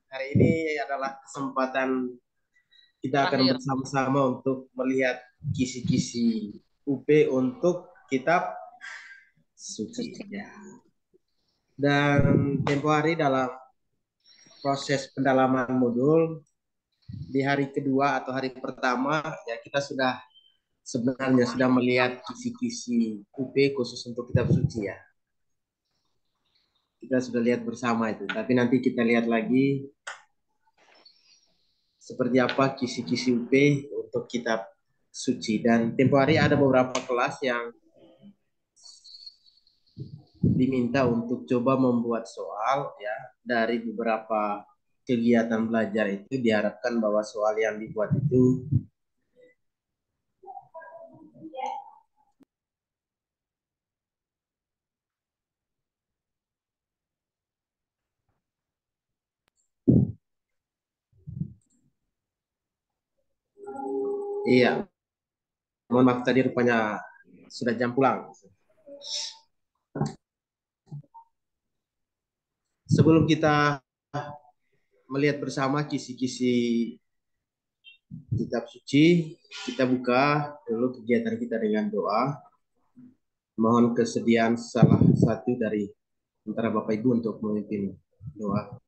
hari ini adalah kesempatan kita akan Terakhir. bersama-sama untuk melihat kisi-kisi UP untuk kitab suci. Suci. Ya. Dan tempo hari dalam proses pendalaman modul di hari kedua atau hari pertama ya kita sebenarnya sudah melihat kisi-kisi UP khusus untuk kitab suci ya. Kita sudah lihat bersama itu. Tapi nanti kita lihat lagi seperti apa kisi-kisi UP untuk kitab suci. Dan tempo hari ada beberapa kelas yang diminta untuk coba membuat soal ya dari beberapa kegiatan belajar itu diharapkan bahwa soal yang dibuat itu iya, mohon maaf tadi rupanya sudah jam pulang. Sebelum kita melihat bersama kisi-kisi kitab suci, kita buka dulu kegiatan kita dengan doa. Mohon kesediaan salah satu dari antara Bapak Ibu untuk memimpin doa.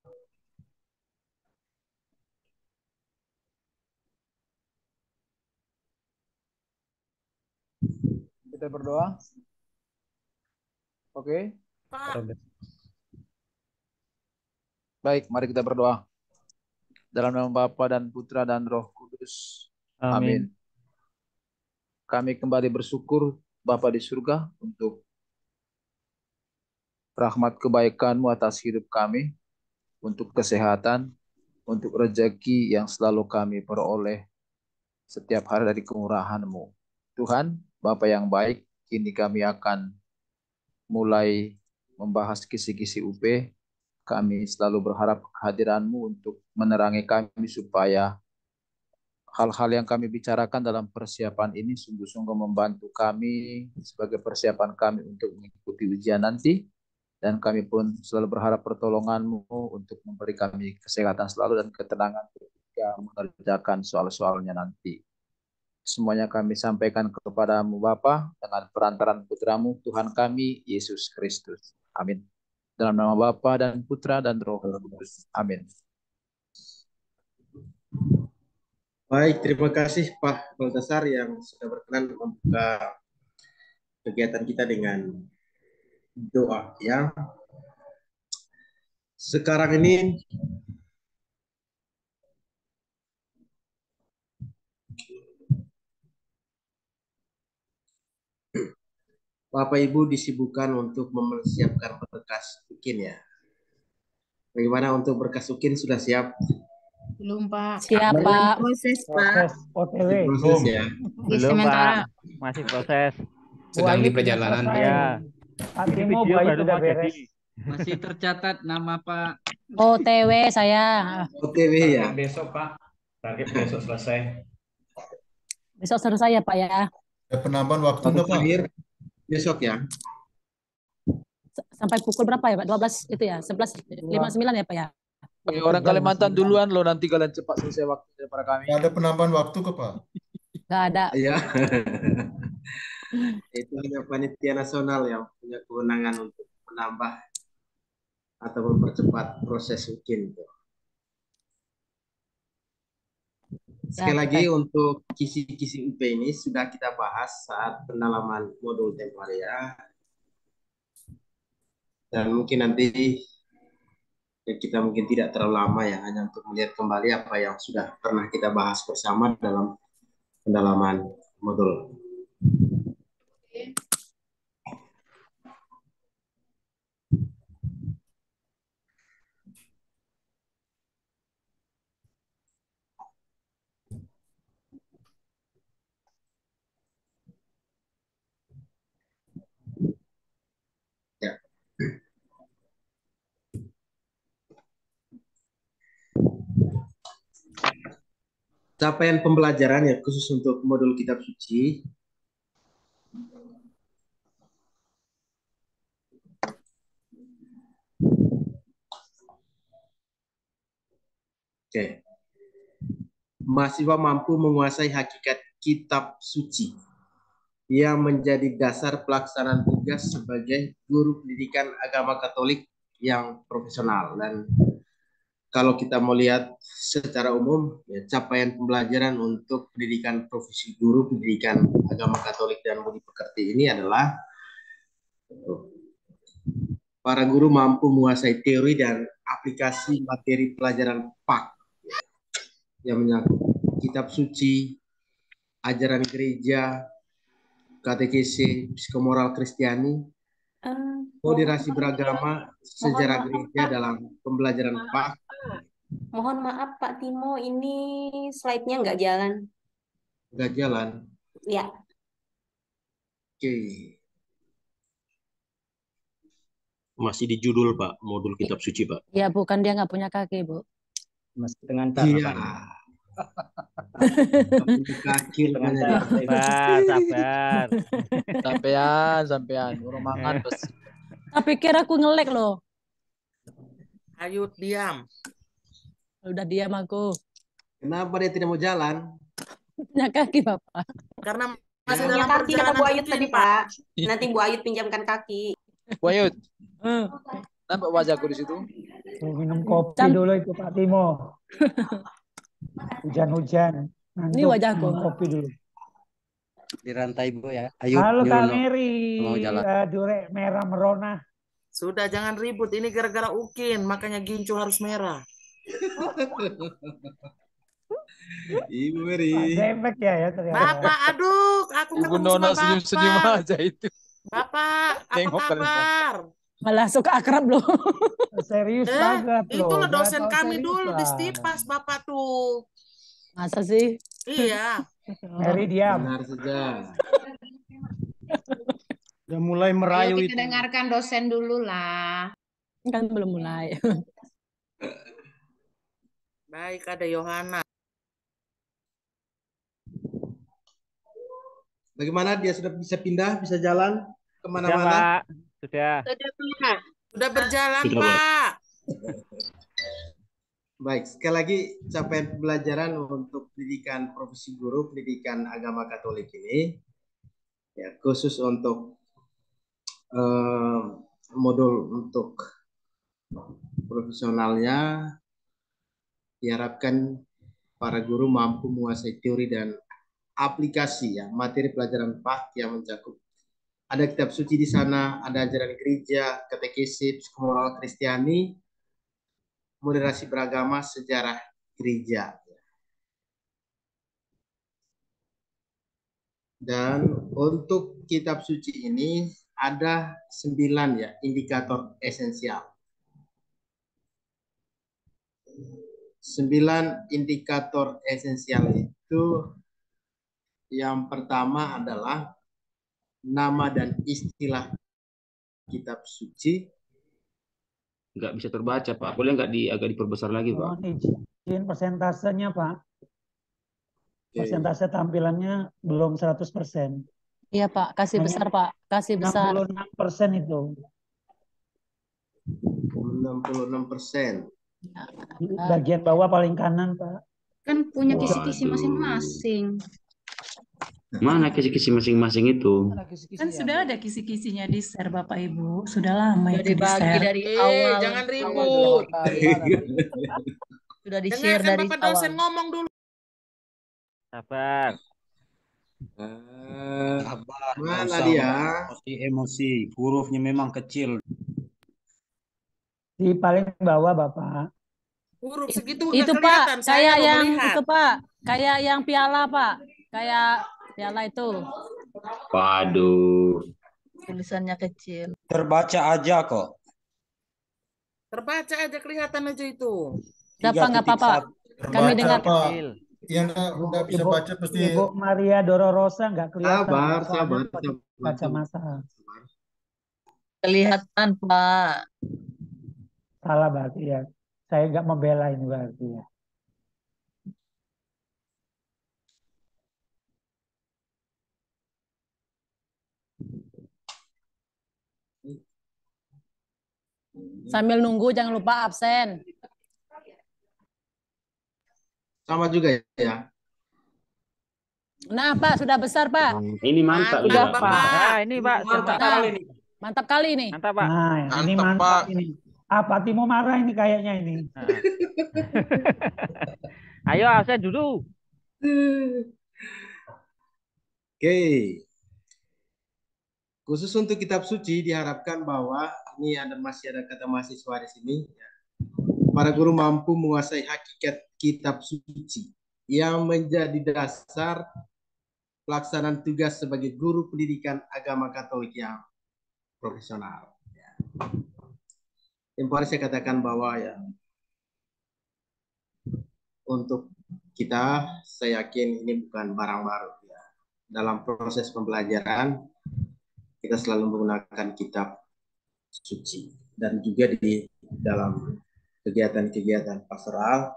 Kita berdoa. Oke. Baik, mari kita berdoa. Dalam nama Bapa dan Putra dan Roh Kudus. Amin. Kami kembali bersyukur Bapa di surga untuk rahmat kebaikan-Mu atas hidup kami, untuk kesehatan, untuk rezeki yang selalu kami peroleh setiap hari dari kemurahan-Mu. Tuhan, Bapa yang baik, kini kami akan mulai membahas kisi-kisi UP. Kami selalu berharap kehadiran-Mu untuk menerangi kami supaya hal-hal yang kami bicarakan dalam persiapan ini sungguh-sungguh membantu kami sebagai persiapan kami untuk mengikuti ujian nanti. Dan kami pun selalu berharap pertolongan-Mu untuk memberi kami kesehatan selalu dan ketenangan ketika mengerjakan soal-soalnya nanti. Semuanya kami sampaikan kepada-Mu Bapa dengan perantaran Putra-Mu Tuhan kami Yesus Kristus. Amin. Dalam nama Bapa dan Putra dan Roh Kudus. Amin. Baik, terima kasih Pak Baltasar yang sudah berkenan membuka kegiatan kita dengan doa ya. Sekarang ini Bapak Ibu disibukkan untuk mempersiapkan berkas UKIN ya. Bagaimana untuk berkas UKIN sudah siap? Belum, Pak. Siap, Dalam Pak. proses, Proses Pak. OTW. Proses ya. Di Belum, sementara. Pak. Masih proses. Sedang di Sudah perjalanan. selesai. Ya. Ini Timo video baru baru sudah mau beres. jadi. Masih tercatat nama Pak. OTW saya. OTW ya. Target besok, Pak. Target besok selesai. Besok selesai ya, Pak ya. Ada penambahan waktu Waktu enggak, Pak? terakhir besok ya. Sampai pukul berapa ya, Pak? 12 itu ya. 11.59 ya, Pak ya. Bagi orang Kalimantan duluan loh, nanti kalian cepat selesai waktu daripada kami. Ada penambahan waktu ke, Pak? Nggak ada. Iya. Itu hanya panitia nasional yang punya kewenangan untuk menambah atau mempercepat proses UKIN. Sekali lagi untuk kisi-kisi UP ini sudah kita bahas saat pendalaman modul tempo hari ya. Dan mungkin nanti ya kita mungkin tidak terlalu lama ya, hanya untuk melihat kembali apa yang sudah pernah kita bahas bersama dalam pendalaman modul. Ya. Capaian pembelajaran ya khusus untuk modul kitab suci. Oke. Mahasiswa mampu menguasai hakikat kitab suci yang menjadi dasar pelaksanaan tugas sebagai guru pendidikan agama Katolik yang profesional. Dan kalau kita mau lihat secara umum, ya, capaian pembelajaran untuk pendidikan profesi guru pendidikan agama Katolik dan budi pekerti ini adalah para guru mampu menguasai teori dan aplikasi materi pelajaran PAK yang menyangkut kitab suci, ajaran gereja, katekese, psikomoral Kristiani, moderasi beragama, sejarah gereja dalam pembelajaran PAK. Mohon maaf Pak Timo, ini slide-nya nggak jalan. Nggak jalan. Ya, Oke. Masih di judul Pak, modul kitab suci Pak. Ya, bukan dia nggak punya kaki, Bu. Masih dengan cara Iya. Kaki dengan rupanya cara dia. Sabar. Sampean, urung mangan bos. Tak pikir aku ngelek loh. Ayo diam. Udah diam aku. Kenapa dia tidak mau jalan? Punya kaki, Bapak. Karena masih punya dalam kaki kata perjalanan Bu Ayut uji tadi ini, Pak. Pak. Nanti Bu Ayut pinjamkan kaki. Wayut, nampak wajahku di situ? Minum kopi Can- dulu itu Pak Timo. Hujan-hujan. Ini wajahku. Minum kopi dulu. Di rantai Bu ya. Ayo. Halo Kak Nyuruh Mary. mau jalan. Durek merah merona. Sudah jangan ribut. Ini gara-gara Ukin, makanya gincu harus merah. Ibu Pak Mary. Demek ya ternyata. Bapak, aduh, aku Ibu ketemu Nona sama senyum-senyum Bapak. aja itu. Bapak, apa Nengok kalian. kabar? Malah suka akrab loh. Serius banget loh. Itulah dosen Bapak kami serius dulu di lah. Stipas, Bapak tuh. Masa sih? Iya. Mary diam. Benar saja. Udah mulai Ayo merayu kita itu. dengarkan dosen dulu lah. Kan belum mulai. Baik, ada Yohana. Bagaimana dia sudah bisa pindah, bisa jalan Iya, kemana-mana? Pak. Sudah. Sudah berjalan, Sudah, Pak. Pak. Baik, sekali lagi capaian pembelajaran untuk pendidikan profesi guru, pendidikan agama Katolik ini, ya khusus untuk modul untuk profesionalnya, diharapkan para guru mampu menguasai teori dan aplikasi ya materi pelajaran PAK yang mencakup ada kitab suci di sana, ada ajaran gereja, katekese, psikomoral Kristiani, moderasi beragama, sejarah gereja. Dan untuk kitab suci ini ada 9 ya indikator esensial. 9 indikator esensial itu yang pertama adalah nama dan istilah kitab suci. Nggak bisa terbaca Pak. Boleh nggak agak diperbesar lagi Pak? Mohon izin persentasenya Pak. Oke. Persentase tampilannya belum 100%. Iya, Pak. Kasih Hanya besar, Pak. Kasih besar. 66% itu. 66%. Di bagian bawah paling kanan Pak. Kan punya Waduh. kisi-kisi masing-masing. Mana kisi-kisi masing-masing itu? Kan sudah ada kisi-kisinya di share Bapak Ibu. Sudah lama Sudah itu di dibagi share. dari awal. Jangan ribut. Sudah di-share Dengarkan dari Bapak awal. dosen ngomong dulu. Sabar. Sabar. Mana dia? Emosi. Hurufnya memang kecil. Di paling bawah Bapak. Huruf segitu Itu, nggak Pak. kelihatan. Saya Kayak belum yang melihat. itu, Pak. Kayak yang piala, Pak. Kayak piala itu. Waduh. Tulisannya kecil. Terbaca aja kok. Terbaca aja, kelihatan aja itu. Nggak apa-apa. Kami Terbaca dengar. Pak. Yang nggak bisa Ibu- baca pasti Ibu Maria Dororosa nggak kelihatan. Sabar, Soalnya sabar, pakai sabar. kacamata. Kelihatan Pak. Salah berarti ya. Saya nggak membela ini berarti ya. Sambil nunggu jangan lupa absen. Sama juga ya. Nah, Pak, sudah besar, Pak. Ini mantap ini, Mantap, Pak. Bapak. Nah, ini Pak, Mantap mantap Nah, kali ini. mantap kali ini. Mantap Pak. Nah, ini Mantap, mantap Pak. ini. Apa Timo marah ini kayaknya ini. Nah. Ayo absen dulu. Oke. Khusus untuk kitab suci diharapkan bahwa ini masih ada kata mahasiswa di sini. Para guru mampu menguasai hakikat kitab suci yang menjadi dasar pelaksanaan tugas sebagai guru pendidikan agama Katolik yang profesional. Yang paling saya katakan bahwa ya untuk kita, saya yakin ini bukan barang baru ya. Dalam proses pembelajaran kita selalu menggunakan kitab suci dan juga di dalam kegiatan-kegiatan pastoral.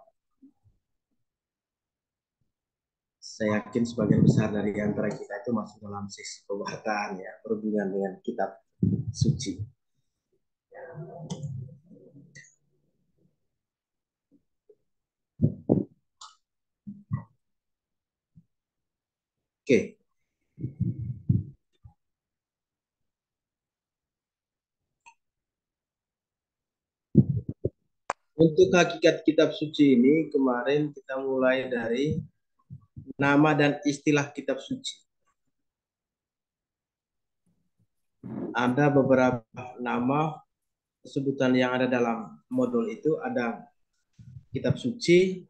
Saya yakin sebagian besar dari antara kita itu masuk dalam sesi pewartaan ya, berhubungan dengan kitab suci. Oke. Untuk hakikat kitab suci ini kemarin kita mulai dari nama dan istilah kitab suci. Ada beberapa nama sebutan yang ada dalam modul itu, ada kitab suci,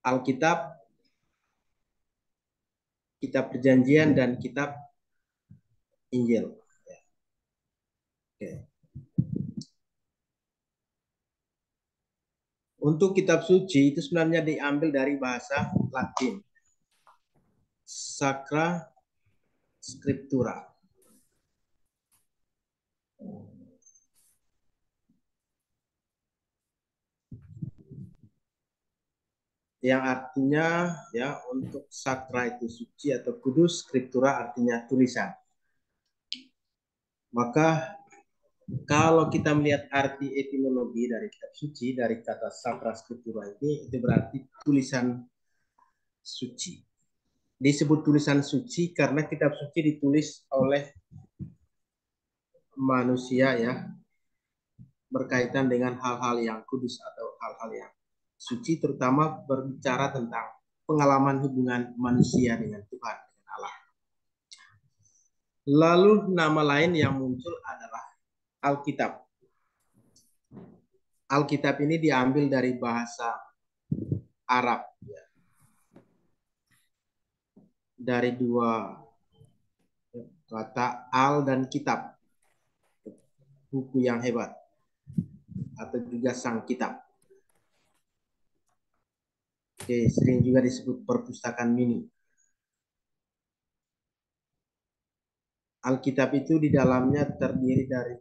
Alkitab, kitab perjanjian, dan kitab Injil. Oke. Untuk kitab suci itu sebenarnya diambil dari bahasa Latin, Sacra Scriptura. Yang artinya ya, untuk sakra itu suci atau kudus, scriptura artinya tulisan. Maka kalau kita melihat arti etimologi dari kitab suci, dari kata sakra scriptura ini, itu berarti tulisan suci. Disebut tulisan suci karena kitab suci ditulis oleh manusia ya, berkaitan dengan hal-hal yang kudus atau hal-hal yang suci, terutama berbicara tentang pengalaman hubungan manusia dengan Tuhan, dengan Allah. Lalu nama lain yang muncul adalah Alkitab. Alkitab ini diambil dari bahasa Arab, ya. Dari dua kata al dan kitab, buku yang hebat, atau juga sang kitab. Oke, sering juga disebut perpustakaan mini. Alkitab itu di dalamnya terdiri dari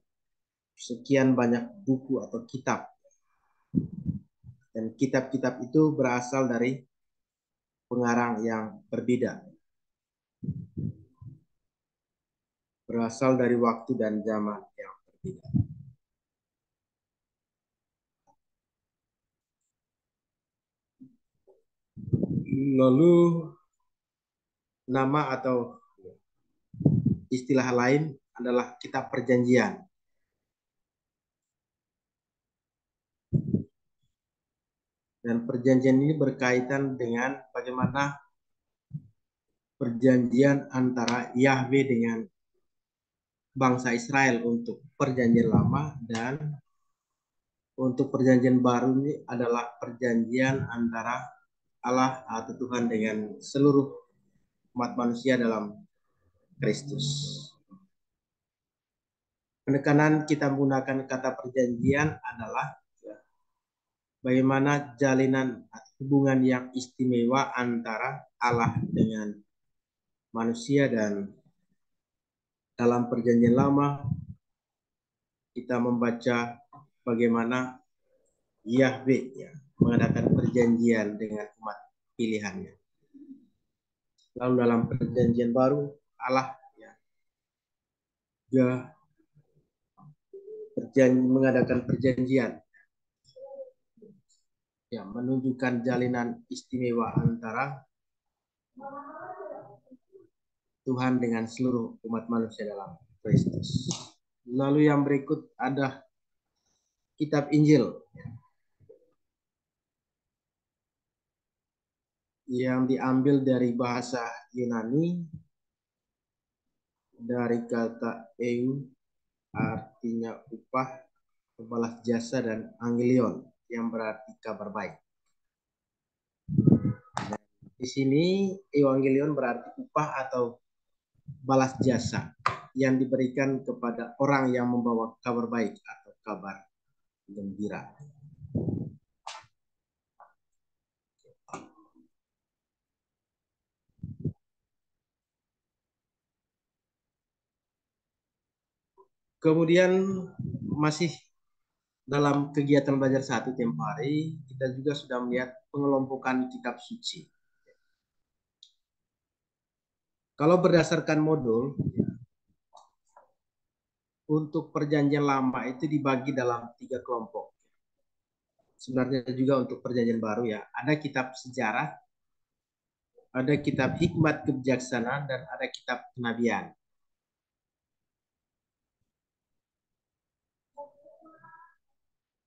sekian banyak buku atau kitab. Dan kitab-kitab itu berasal dari pengarang yang berbeda. Berasal dari waktu dan zaman yang berbeda. Lalu nama atau istilah lain adalah kitab perjanjian. Dan perjanjian ini berkaitan dengan bagaimana perjanjian antara Yahweh dengan bangsa Israel untuk perjanjian lama, dan untuk perjanjian baru ini adalah perjanjian antara Allah atau Tuhan dengan seluruh umat manusia dalam Kristus. Penekanan kita menggunakan kata perjanjian adalah bagaimana jalinan hubungan yang istimewa antara Allah dengan manusia. Dan dalam perjanjian lama kita membaca bagaimana Yahweh ya, mengadakan perjanjian dengan umat pilihannya. Lalu dalam perjanjian baru Allah ya, mengadakan perjanjian ya menunjukkan jalinan istimewa antara Tuhan dengan seluruh umat manusia dalam Kristus. Lalu yang berikut ada kitab Injil yang diambil dari bahasa Yunani dari kata eu, artinya upah, balas jasa, dan angelion yang berarti kabar baik. Di sini evangelion berarti upah atau balas jasa yang diberikan kepada orang yang membawa kabar baik atau kabar gembira. Kemudian masih dalam kegiatan belajar satu tempo hari, kita juga sudah melihat pengelompokan kitab suci. Kalau berdasarkan modul, untuk perjanjian lama itu dibagi dalam 3 kelompok. Sebenarnya juga untuk perjanjian baru ya, ada kitab sejarah, ada kitab hikmat kebijaksanaan, dan ada kitab kenabian.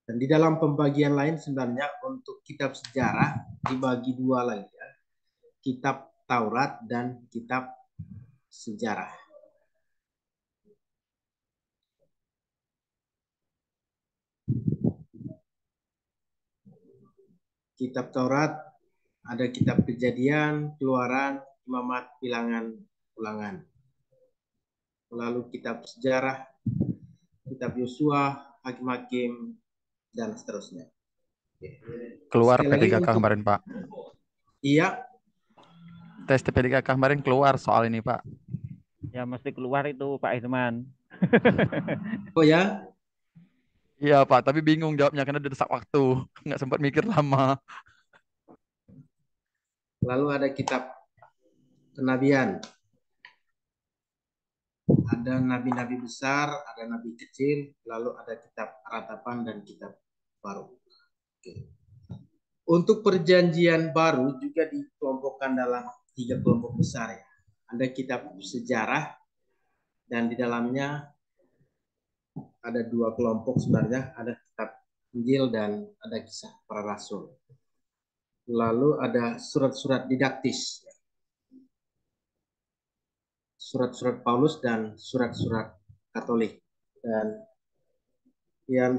Dan di dalam pembagian lain sebenarnya untuk kitab sejarah dibagi 2 lagi ya. Kitab Taurat dan kitab sejarah. Kitab Taurat ada kitab Kejadian, Keluaran, Imamat, Bilangan, Ulangan. Lalu kitab sejarah, kitab Yosua, Hakim-Hakim, dan seterusnya. Keluar Sekali lagi P3K untuk- kemarin, Pak. Iya, Tes P3K kemarin keluar soal ini, Pak. Ya mesti keluar itu Pak Irman. oh ya, Iya, Pak, tapi bingung jawabnya karena desak waktu. Nggak sempat mikir lama. lalu ada kitab kenabian. Ada nabi-nabi besar, ada nabi kecil, lalu ada kitab ratapan dan kitab baru. Oke. Untuk perjanjian baru juga dikelompokkan dalam 3 kelompok besar ya. Ada kitab sejarah dan di dalamnya ada 2 kelompok sebenarnya, ada kitab Injil dan ada kisah para rasul. Lalu ada surat-surat didaktis. Surat-surat Paulus dan surat-surat Katolik. Dan yang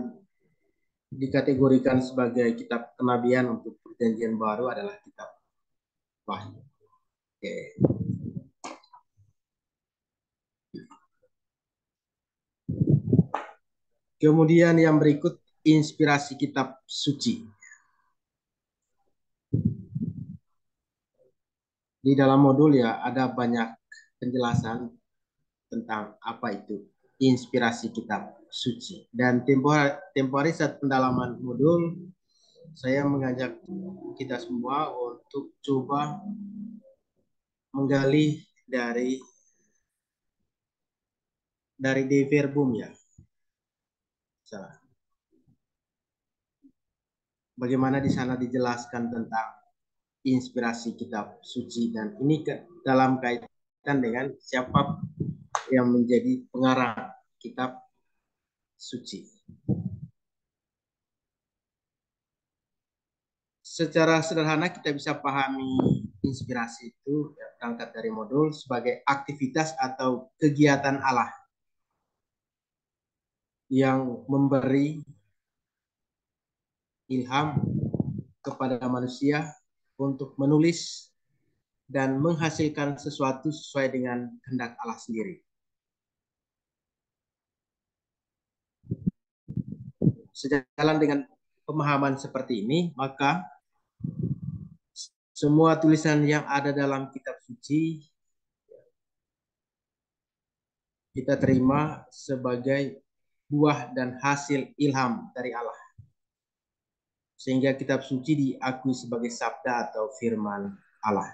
dikategorikan sebagai kitab kenabian untuk perjanjian baru adalah kitab Wahyu. Oke. Kemudian yang berikut inspirasi kitab suci. Di dalam modul ya ada banyak penjelasan tentang apa itu inspirasi kitab suci. Dan tempo hari saat pendalaman modul, saya mengajak kita semua untuk coba menggali dari De Verbum ya. Bagaimana di sana dijelaskan tentang inspirasi kitab suci, dan ini dalam kaitan dengan siapa yang menjadi pengarang kitab suci. Secara sederhana kita bisa pahami inspirasi itu ya, berangkat dari modul sebagai aktivitas atau kegiatan Allah yang memberi ilham kepada manusia untuk menulis dan menghasilkan sesuatu sesuai dengan kehendak Allah sendiri. Sejalan dengan pemahaman seperti ini, maka semua tulisan yang ada dalam kitab suci kita terima sebagai buah dan hasil ilham dari Allah. Sehingga kitab suci diakui sebagai sabda atau firman Allah.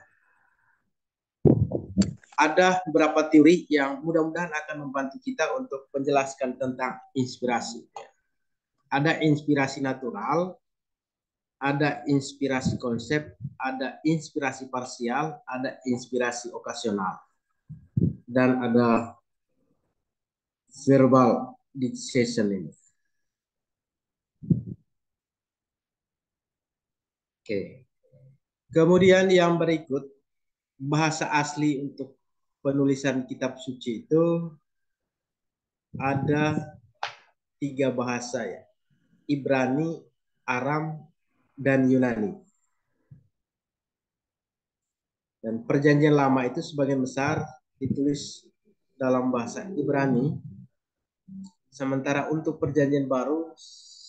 Ada beberapa teori yang mudah-mudahan akan membantu kita untuk menjelaskan tentang inspirasi. Ada inspirasi natural, ada inspirasi konsep, ada inspirasi parsial, ada inspirasi okasional, dan ada verbal dictation ini. Oke. Kemudian yang berikut, bahasa asli untuk penulisan kitab suci itu ada 3 bahasa ya. Ibrani, Aram, dan Yunani. Dan perjanjian lama itu sebagian besar ditulis dalam bahasa Ibrani, sementara untuk perjanjian baru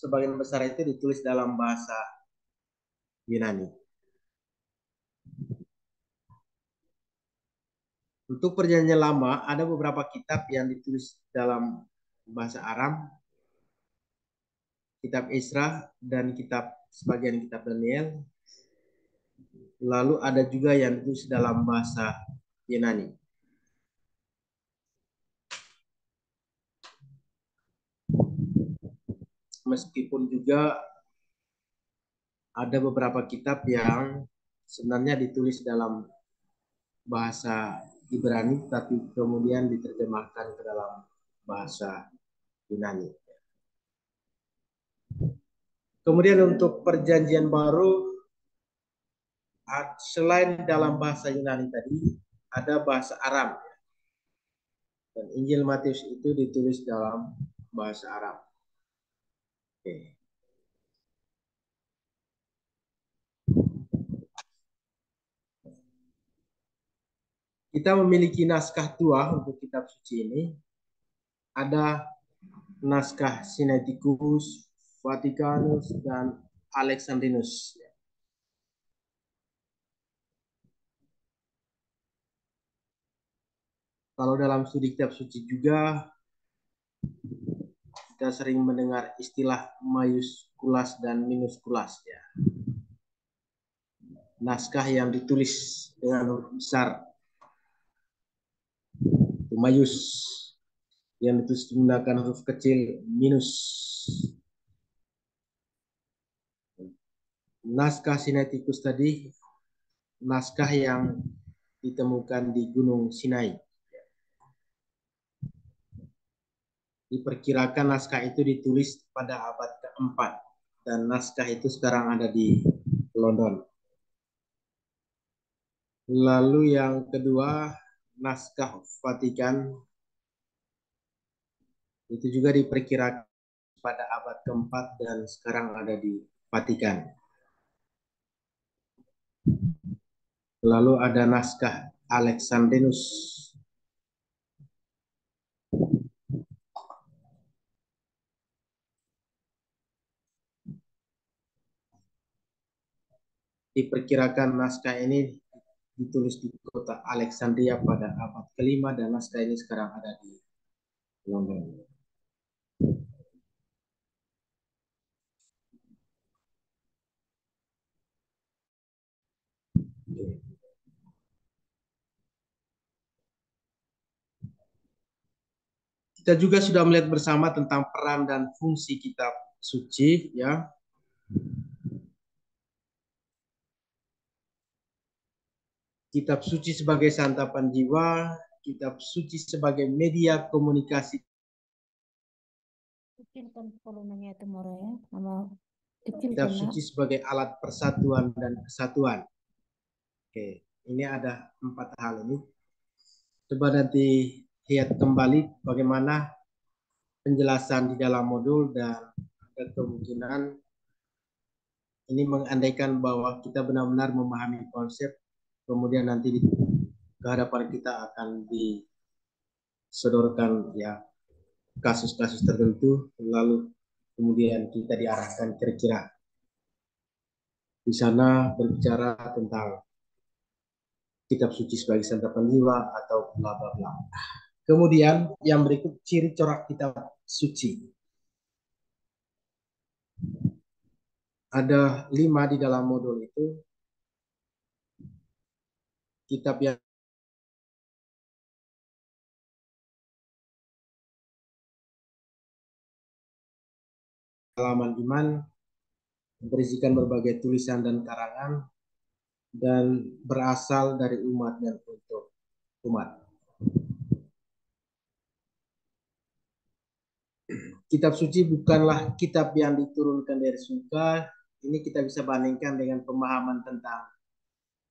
sebagian besar itu ditulis dalam bahasa Yunani. Untuk perjanjian lama ada beberapa kitab yang ditulis dalam bahasa Aram, kitab Isra dan sebagian kitab Daniel. Lalu ada juga yang ditulis dalam bahasa Yunani. Meskipun juga ada beberapa kitab yang sebenarnya ditulis dalam bahasa Ibrani, tapi kemudian diterjemahkan ke dalam bahasa Yunani. Kemudian untuk perjanjian baru, selain dalam bahasa Yunani tadi, ada bahasa Aram. Dan Injil Matius itu ditulis dalam bahasa Aram. Oke. Kita memiliki naskah tua untuk kitab suci ini. Ada naskah Sinaiticus, Vaticanus, dan Alexandrinus. Kalau dalam studi kitab suci juga kita sering mendengar istilah mayuskulas dan minuskulas ya. Naskah yang ditulis dengan huruf besar itu mayus, yang ditulis menggunakan huruf kecil minus. Naskah Sinaiticus tadi naskah yang ditemukan di Gunung Sinai. Diperkirakan naskah itu ditulis pada abad keempat dan naskah itu sekarang ada di London. Lalu yang kedua, naskah Vatikan itu juga diperkirakan pada abad keempat dan sekarang ada di Vatikan. Lalu ada naskah Alexandrinus. Diperkirakan naskah ini ditulis di kota Alexandria pada abad kelima dan naskah ini sekarang ada di London. Kita juga sudah melihat bersama tentang peran dan fungsi kitab suci ya. Kitab suci sebagai santapan jiwa, kitab suci sebagai media komunikasi. Kecilkan volumenya itu Mora ya, sama kecil Kitab kena. suci sebagai alat persatuan dan kesatuan. Oke, ini ada 4 hal ini. Coba nanti lihat kembali bagaimana penjelasan di dalam modul dan ada kemungkinan ini mengandaikan bahwa kita benar-benar memahami konsep, kemudian nanti di kehadapan kita akan disodorkan ya kasus-kasus tertentu, lalu kemudian kita diarahkan kira-kira di sana berbicara tentang kitab suci sebagai santapan jiwa atau bla bla bla. Kemudian yang berikut ciri corak kitab suci. Ada 5 di dalam modul itu. Kitab yang halaman iman, berisikan berbagai tulisan dan karangan, dan berasal dari umat dan untuk umat. Kitab suci bukanlah kitab yang diturunkan dari surga. Ini kita bisa bandingkan dengan pemahaman tentang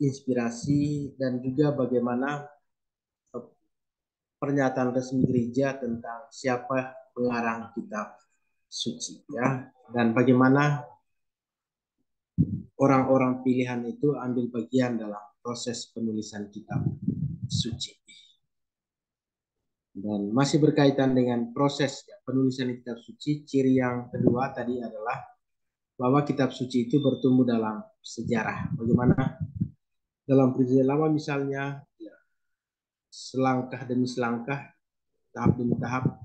inspirasi dan juga bagaimana pernyataan resmi gereja tentang siapa pengarang kitab suci, ya, dan bagaimana orang-orang pilihan itu ambil bagian dalam proses penulisan kitab suci. Dan masih berkaitan dengan proses penulisan kitab suci, ciri yang kedua tadi adalah bahwa kitab suci itu bertumbuh dalam sejarah. Bagaimana dalam perjanjian lama misalnya, ya, selangkah demi selangkah, tahap demi tahap,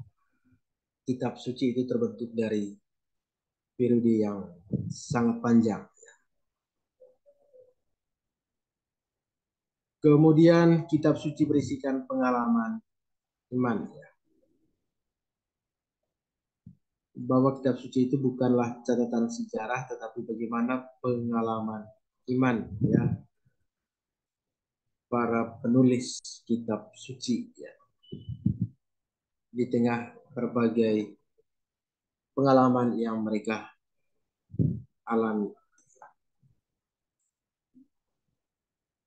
kitab suci itu terbentuk dari periode yang sangat panjang. Kemudian kitab suci berisikan pengalaman iman, ya. Bahwa kitab suci itu bukanlah catatan sejarah, tetapi bagaimana pengalaman iman, ya, para penulis kitab suci, ya, di tengah berbagai pengalaman yang mereka alami.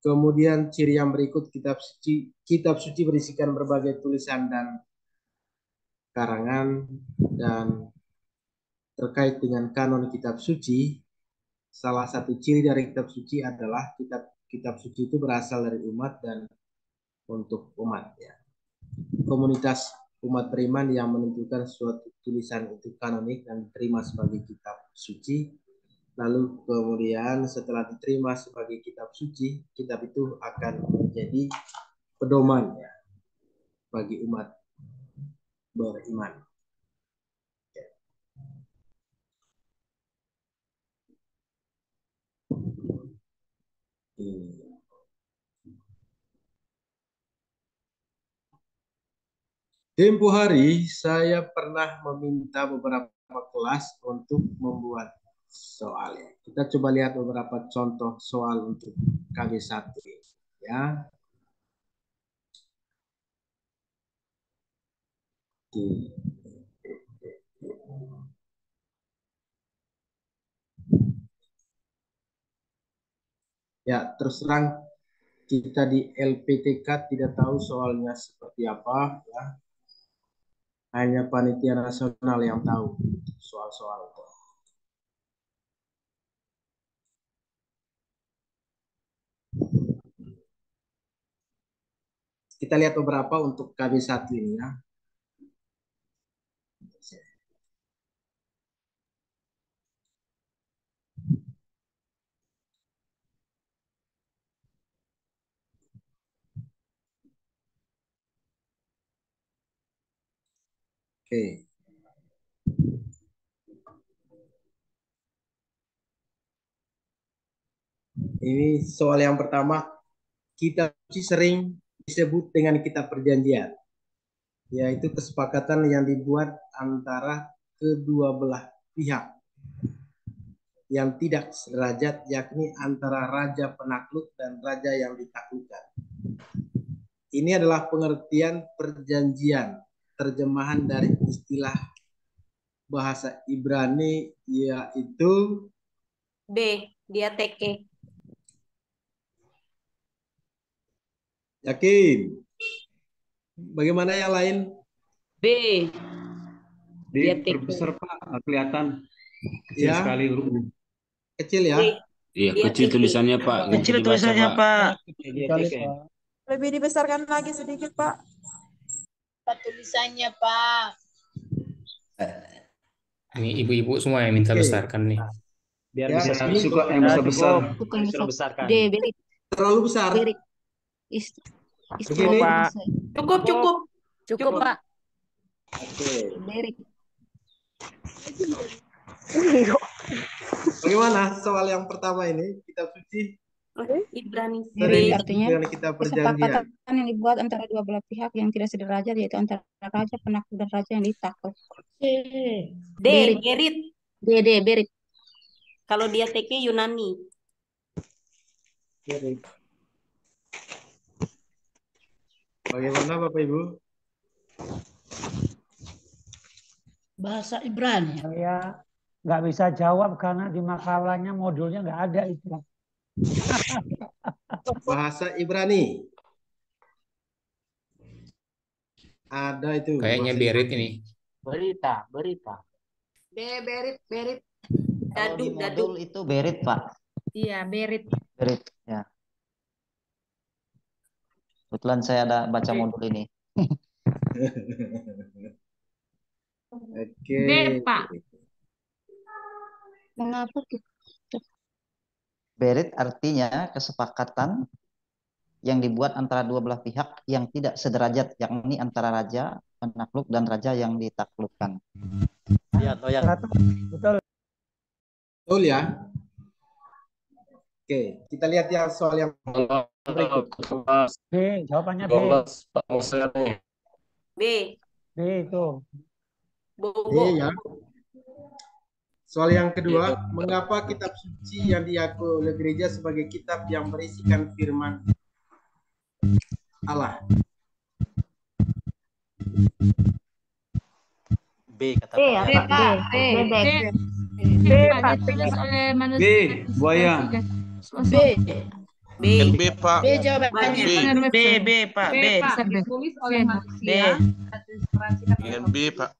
Kemudian ciri yang berikut, kitab suci berisikan berbagai tulisan dan karangan, dan terkait dengan kanon kitab suci, salah satu ciri dari kitab suci adalah kitab suci itu berasal dari umat dan untuk umat, ya. Komunitas umat beriman yang menentukan suatu tulisan itu kanonik dan diterima sebagai kitab suci. Lalu kemudian setelah diterima sebagai kitab suci, kitab itu akan menjadi pedoman, ya, bagi umat beriman. Tempo hari saya pernah meminta beberapa kelas untuk membuat soal, ya. Kita coba lihat beberapa contoh soal untuk KB1, ya. Oke. Ya, terus terang kita di LPTK tidak tahu soalnya seperti apa, ya. Hanya panitia nasional yang tahu soal-soal itu. Kita lihat beberapa untuk KB1 ini, ya. Oke. Ini soal yang pertama. Kitab suci sering disebut dengan kitab perjanjian, yaitu kesepakatan yang dibuat antara kedua belah pihak yang tidak sederajat, yakni antara raja penakluk dan raja yang ditaklukkan. Ini adalah pengertian perjanjian, terjemahan dari istilah bahasa Ibrani, yaitu diateke. Yakin? Bagaimana yang lain? B. Diperbesar Pak, kelihatan kecil Ya. sekali hurufnya. Kecil, ya? Iya, kecil tulisannya Pak. Kecil tulisannya Pak. Lebih dibesarkan lagi sedikit Pak. Tulisannya Pak. Ini ibu-ibu semua yang minta besarkan nih. Biar Ya, bisa ini suka yang besar-besar. Bukan Suruh besarkan. Terlalu besar. Cukup, Pak. Cukup, Pak. Oke. Berik. Bagaimana soal yang pertama ini, kitab suci? Ibrani. Sering Artinya dengan kitab perjanjian. kesepakatan yang dibuat antara dua belah pihak yang tidak sederajat, yaitu antara raja penakluk dan raja yang ditakluk. Berit. Berit. K Kalau dia TK Yunani. Bagaimana Bapak Ibu? Bahasa Ibrani. Saya nggak bisa jawab karena di makalahnya modulnya nggak ada itu. Bahasa Ibrani. Ada itu. Kayaknya bahasa Berit Ibrani. ini. Berita. Berit. Kalau di Dadu. modul itu Berit, Pak. Iya, Berit. Berit, ya. Kebetulan saya ada baca modul ini. Oke. B, Pak. Mengapa gitu? Berit artinya kesepakatan yang dibuat antara dua belah pihak yang tidak sederajat, yakni antara raja penakluk dan raja yang ditaklukkan. Lihat, betul. Betul ya? Oke, kita lihat yang soal yang berikut. B, jawabannya B. B. B itu. B ya. Soal yang kedua, mengapa kitab suci yang diakui oleh gereja sebagai kitab yang berisikan firman Allah? B kata B, ya, Pak. Pak. B. B, Pak. Ditulis oleh manusia. B, buaya. B. B. B, Pak. B jawabannya. B, Pak. B. Pak. Ditulis oleh manusia. Dengan B, Pak.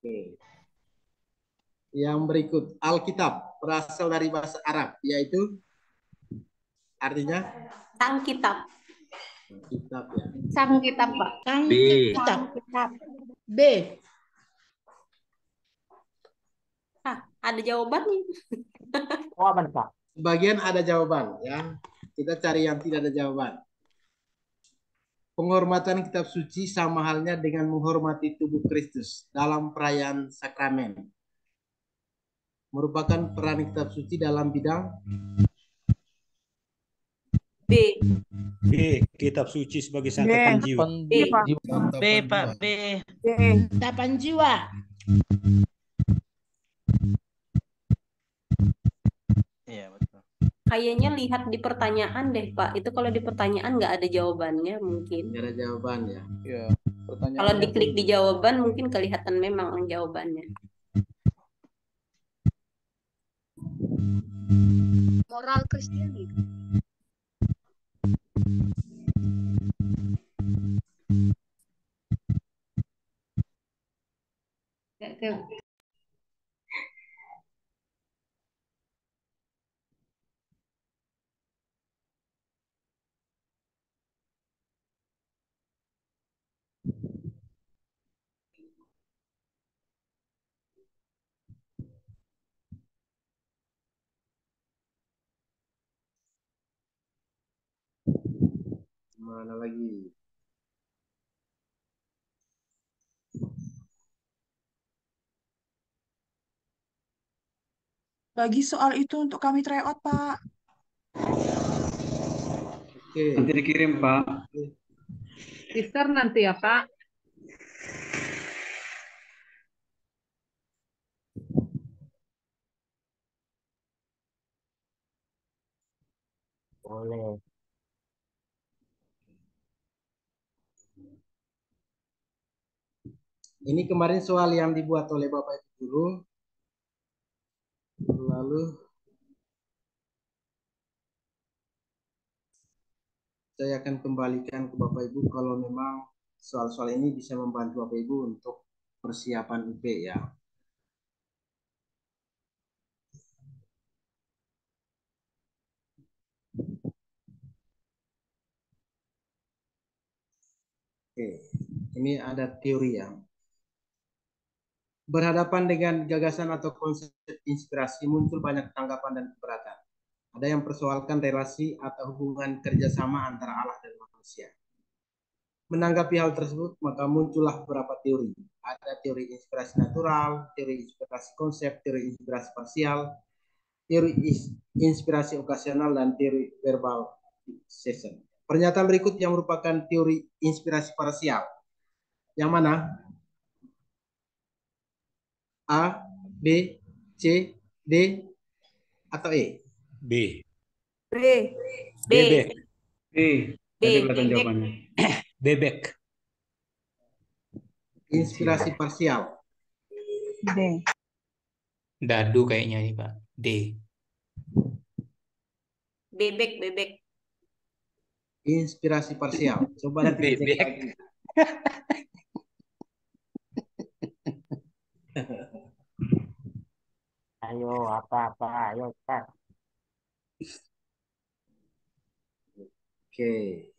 Yang berikut, Alkitab berasal dari bahasa Arab, yaitu artinya Sang kitab. kitab ya. Sang kitab, Pak. Sang B. kitab. B. Ada jawabannya. Jawaban, Pak. Sebagian ada jawaban ya. Kita cari yang tidak ada jawaban. Penghormatan kitab suci sama halnya dengan menghormati tubuh Kristus dalam perayaan sakramen. Merupakan peran kitab suci dalam bidang B. B. Kitab suci sebagai santapan jiwa. B. B, Pak. B. Tapan jiwa. Iya, betul. Kayaknya lihat di pertanyaan deh, Pak. Itu kalau di pertanyaan nggak ada jawabannya mungkin. Nggak ada jawaban ya. Ya, pertanyaannya Kalau diklik di jawaban mungkin kelihatan memang jawabannya. Moral Kristiani. Mana lagi? Bagi soal itu untuk kami tryout, Pak. Oke. Nanti dikirim, Pak. Sister nanti ya, Pak. Boleh. Ini kemarin soal yang dibuat oleh Bapak Ibu Guru. Lalu saya akan kembalikan ke Bapak Ibu kalau memang soal-soal ini bisa membantu Bapak Ibu untuk persiapan UP ya. Oke, ini ada teori ya. Berhadapan dengan gagasan atau konsep inspirasi muncul banyak tanggapan dan keberatan. Ada yang persoalkan relasi atau hubungan kerjasama antara Allah dan manusia. Menanggapi hal tersebut, maka muncullah beberapa teori. Ada teori inspirasi natural, teori inspirasi konsep, teori inspirasi parsial, teori inspirasi okasional, dan teori verbal session. Pernyataan berikut yang merupakan teori inspirasi parsial. Yang mana? A, B, C, D, atau E? B. B. Bebek. B. Tadi kelihatan jawabannya. Bebek. Inspirasi parsial. D. Dadu kayaknya nih Pak. D. Bebek. Inspirasi parsial. Coba nanti dicek Bebek. lagi. Ayo, apa-apa, ayo, Pak. Oke.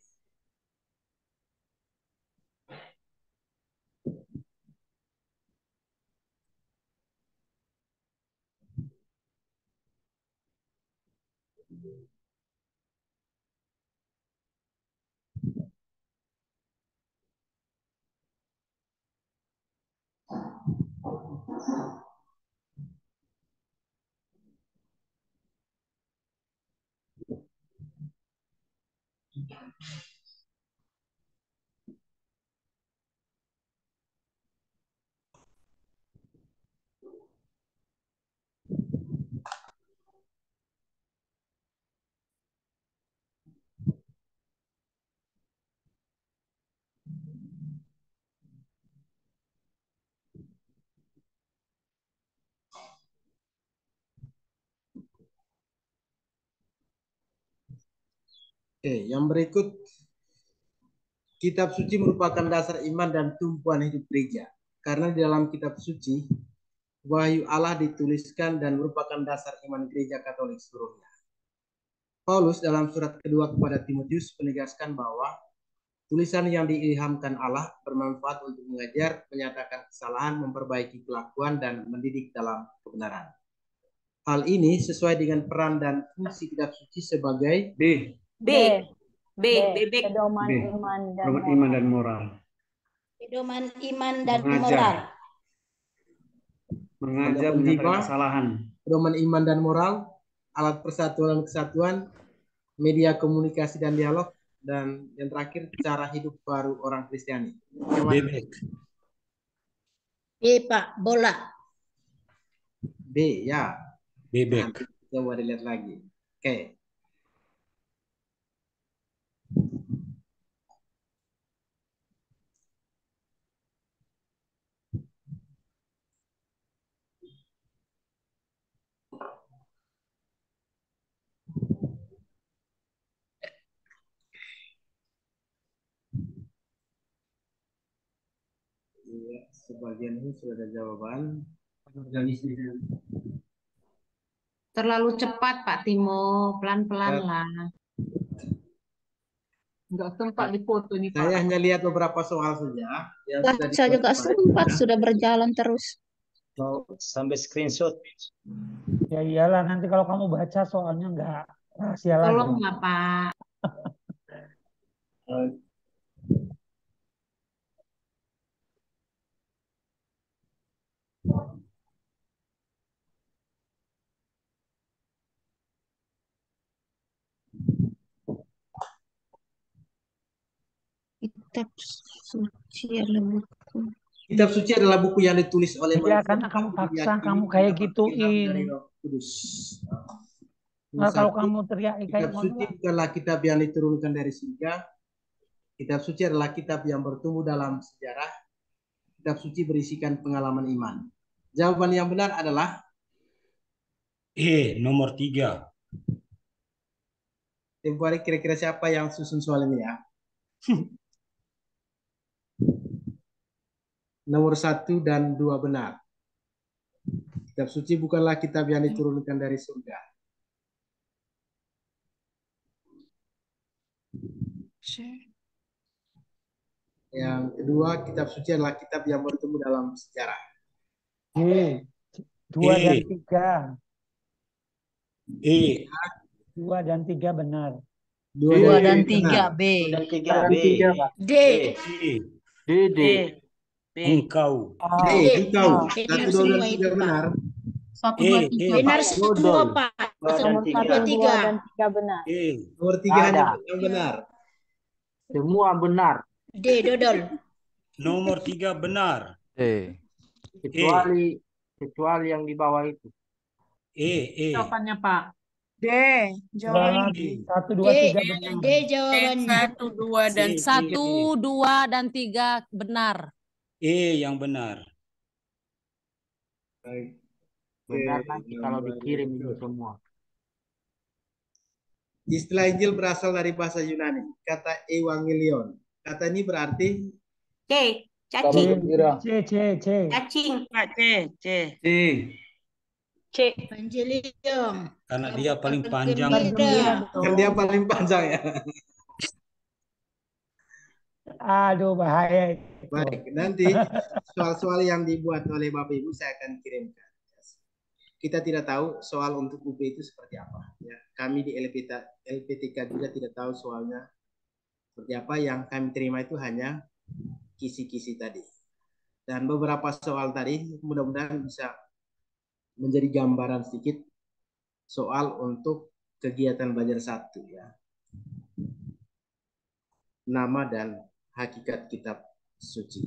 Oke, yang berikut, kitab suci merupakan dasar iman dan tumpuan hidup gereja. Karena di dalam kitab suci, wahyu Allah dituliskan dan merupakan dasar iman gereja Katolik seluruhnya. Paulus dalam surat kedua kepada Timotius menegaskan bahwa tulisan yang diilhamkan Allah bermanfaat untuk mengajar, menyatakan kesalahan, memperbaiki kelakuan, dan mendidik dalam kebenaran. Hal ini sesuai dengan peran dan fungsi kitab suci sebagai Bebek. Pedoman iman dan moral. Pedoman iman dan Mengajar. moral. Mengajar Yang menyatakan kedua, kesalahan. pedoman iman dan moral, alat persatuan dan kesatuan, media komunikasi dan dialog, dan yang terakhir cara hidup baru orang Kristiani. Bebek. B, Pak. Bola. B, ya. Bebek. Nanti coba dilihat lagi. Oke. Iya, sebagian ini sudah ada jawaban. Terlalu cepat Pak Timo, pelan-pelan lah. Enggak sempat dipoto ini Pak. Saya hanya lihat beberapa soal saja. Yang sudah Saya juga dibuat sempat kemarin. sudah berjalan terus. Sampai screenshot. Ya iyalah, nanti kalau kamu baca soalnya nggak rahasia lagi. Tolong lah Pak. Kitab suci adalah buku. Kitab suci adalah buku yang ditulis oleh Iya, karena kamu paksa, kamu kayak gituin. Kudus. Nah, kalau kamu teriak kayak Kitab suci bukanlah kitab yang diturunkan dari surga. Kitab suci adalah kitab yang bertumbuh dalam sejarah. Kitab suci berisikan pengalaman iman. Jawaban yang benar adalah Nomor 3. tempo hari kira-kira siapa yang susun soal ini ya? Nomor 1 dan 2 benar. Kitab suci bukanlah kitab yang diturunkan dari surga. Yang kedua, kitab suci adalah kitab yang bertumbuh dalam sejarah. 2 dan 3. 2 dan 3 benar. 2 dan 3 B. 2 dan 3 B. D. Engkau. Engkau. 1, 2, dan 3 benar. 1, 2, 3. Benar semua Pak. 2 dan 3. benar. Nomor 3 hanya yang benar. Semua benar. D, dodol. Nomor 3 benar. Kecuali yang di bawah itu. Jawabannya Pak. D D. Jawabannya D. 1, 2, 3 benar. D jawabannya. 1, 2, dan 1, 2, dan 3 benar. E yang benar. Baik. Benar Oke, nanti kalau gambar dikirim itu. ini semua. Istilah Injil berasal dari bahasa Yunani. Kata evangelion. Kata ini berarti C. Cacing. C. Cacing. C. C. C. C. Evangelium. Karena dia paling panjang. Gembira. kan dia paling panjang ya. Aduh, bahaya itu. Baik, nanti soal-soal yang dibuat oleh Bapak Ibu saya akan kirimkan. Kita tidak tahu soal untuk UP itu seperti apa. Ya, kami di LPTK juga tidak tahu soalnya seperti apa. Yang kami terima itu hanya kisi-kisi tadi. Dan beberapa soal tadi mudah-mudahan bisa menjadi gambaran sedikit soal untuk kegiatan belajar 1 ya. Nama dan hakikat kitab suci.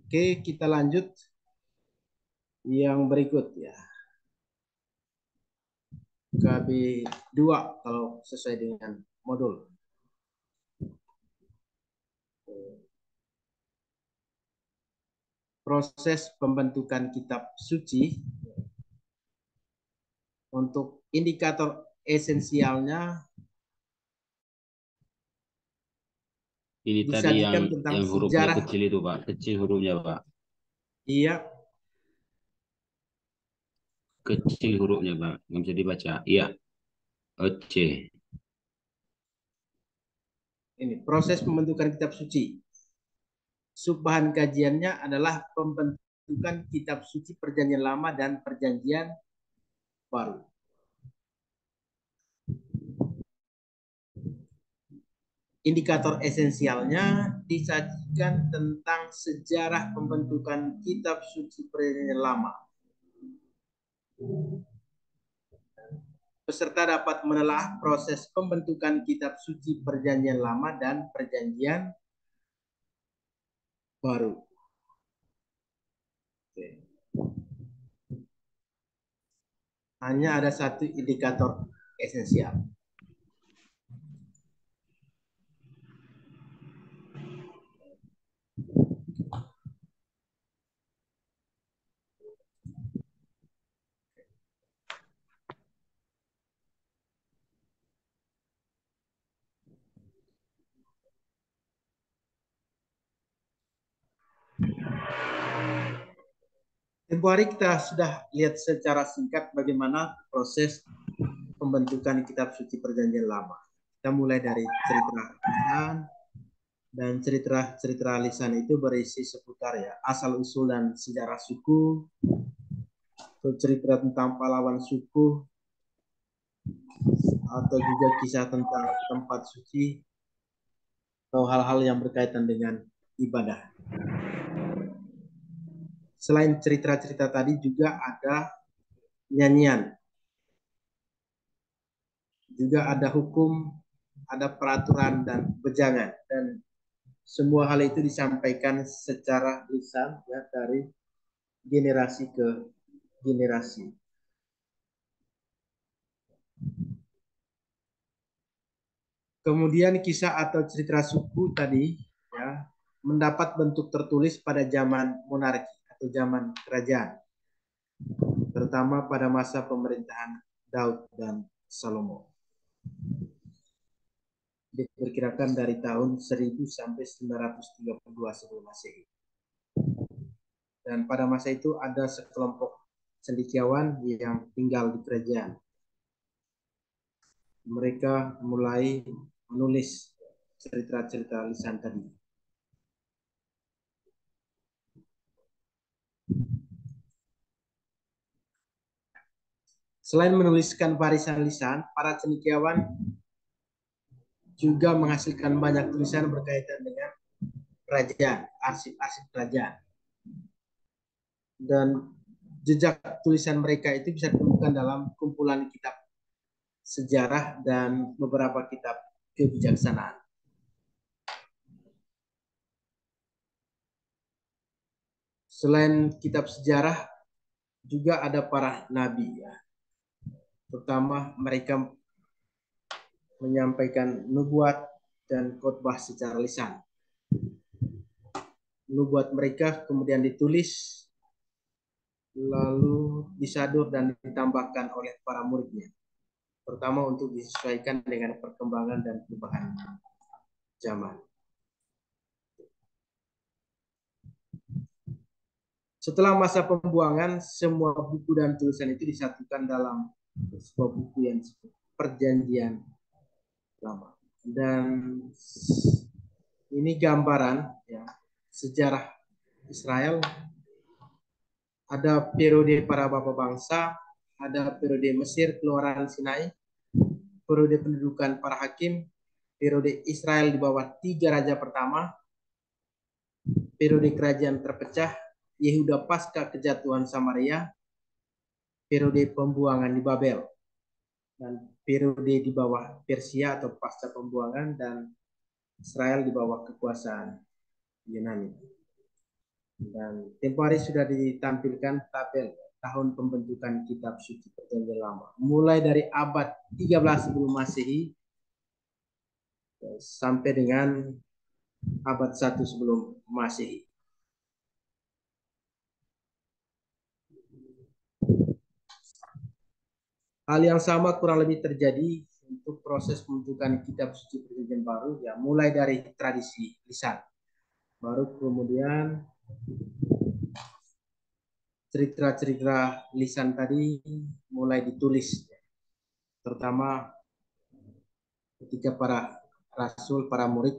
Oke, kita lanjut yang berikut ya. KB2 kalau sesuai dengan modul. Proses pembentukan kitab suci untuk indikator esensialnya Ini tadi yang hurufnya kecil itu, Pak. Kecil hurufnya, Pak. Iya. Kecil hurufnya, Pak. Nggak bisa dibaca. Iya. C. Ini proses pembentukan kitab suci. Subbahan kajiannya adalah pembentukan kitab suci Perjanjian Lama dan Perjanjian Baru. Indikator esensialnya disajikan tentang sejarah pembentukan kitab suci Perjanjian Lama. Peserta dapat menelaah proses pembentukan kitab suci Perjanjian Lama dan Perjanjian Baru. Oke. Hanya ada satu indikator esensial. Tempoh hari kita sudah lihat secara singkat bagaimana proses pembentukan kitab suci Perjanjian Lama. Kita mulai dari cerita lisan, dan cerita lisan itu berisi seputar ya asal usul dan sejarah suku, cerita tentang pahlawan suku, atau juga kisah tentang tempat suci atau hal-hal yang berkaitan dengan ibadah. Selain cerita-cerita tadi juga ada nyanyian. Juga ada hukum, ada peraturan dan wejangan, dan semua hal itu disampaikan secara lisan ya dari generasi ke generasi. Kemudian kisah atau cerita suku tadi ya mendapat bentuk tertulis pada zaman monarki atau zaman kerajaan, terutama pada masa pemerintahan Daud dan Salomo. Diperkirakan dari tahun 1000 sampai 932 sebelum Masehi. Dan pada masa itu ada sekelompok cendekiawan yang tinggal di kerajaan. Mereka mulai menulis cerita-cerita lisan tadi. Selain menuliskan barisan lisan, para cendekiawan juga menghasilkan banyak tulisan berkaitan dengan kerajaan, arsip-arsip kerajaan. Dan jejak tulisan mereka itu bisa ditemukan dalam kumpulan kitab sejarah dan beberapa kitab kebijaksanaan. Selain kitab sejarah, juga ada para nabi ya. Terutama mereka menyampaikan nubuat dan khotbah secara lisan. Nubuat mereka kemudian ditulis, lalu disadur dan ditambahkan oleh para muridnya. Pertama untuk disesuaikan dengan perkembangan dan perubahan zaman. Setelah masa pembuangan, semua buku dan tulisan itu disatukan dalam sebuah buku yang disebut Perjanjian Lama. Dan ini gambaran ya, sejarah Israel. Ada periode para bapak bangsa, ada periode Mesir, Keluaran Sinai, periode pendudukan para hakim, periode Israel di bawah 3 raja pertama, periode kerajaan terpecah, Yehuda pasca kejatuhan Samaria, periode pembuangan di Babel, dan periode di bawah Persia atau pasca pembuangan, dan Israel di bawah kekuasaan Yunani. Dan tempo hari sudah ditampilkan tabel tahun pembentukan kitab suci Perjanjian Lama. Mulai dari abad 13 sebelum Masehi sampai dengan abad 1 sebelum Masehi. Hal yang sama kurang lebih terjadi untuk proses pembentukan kitab suci Perjanjian Baru, ya mulai dari tradisi lisan. Baru kemudian cerita-cerita lisan tadi mulai ditulis, terutama ketika para rasul, para murid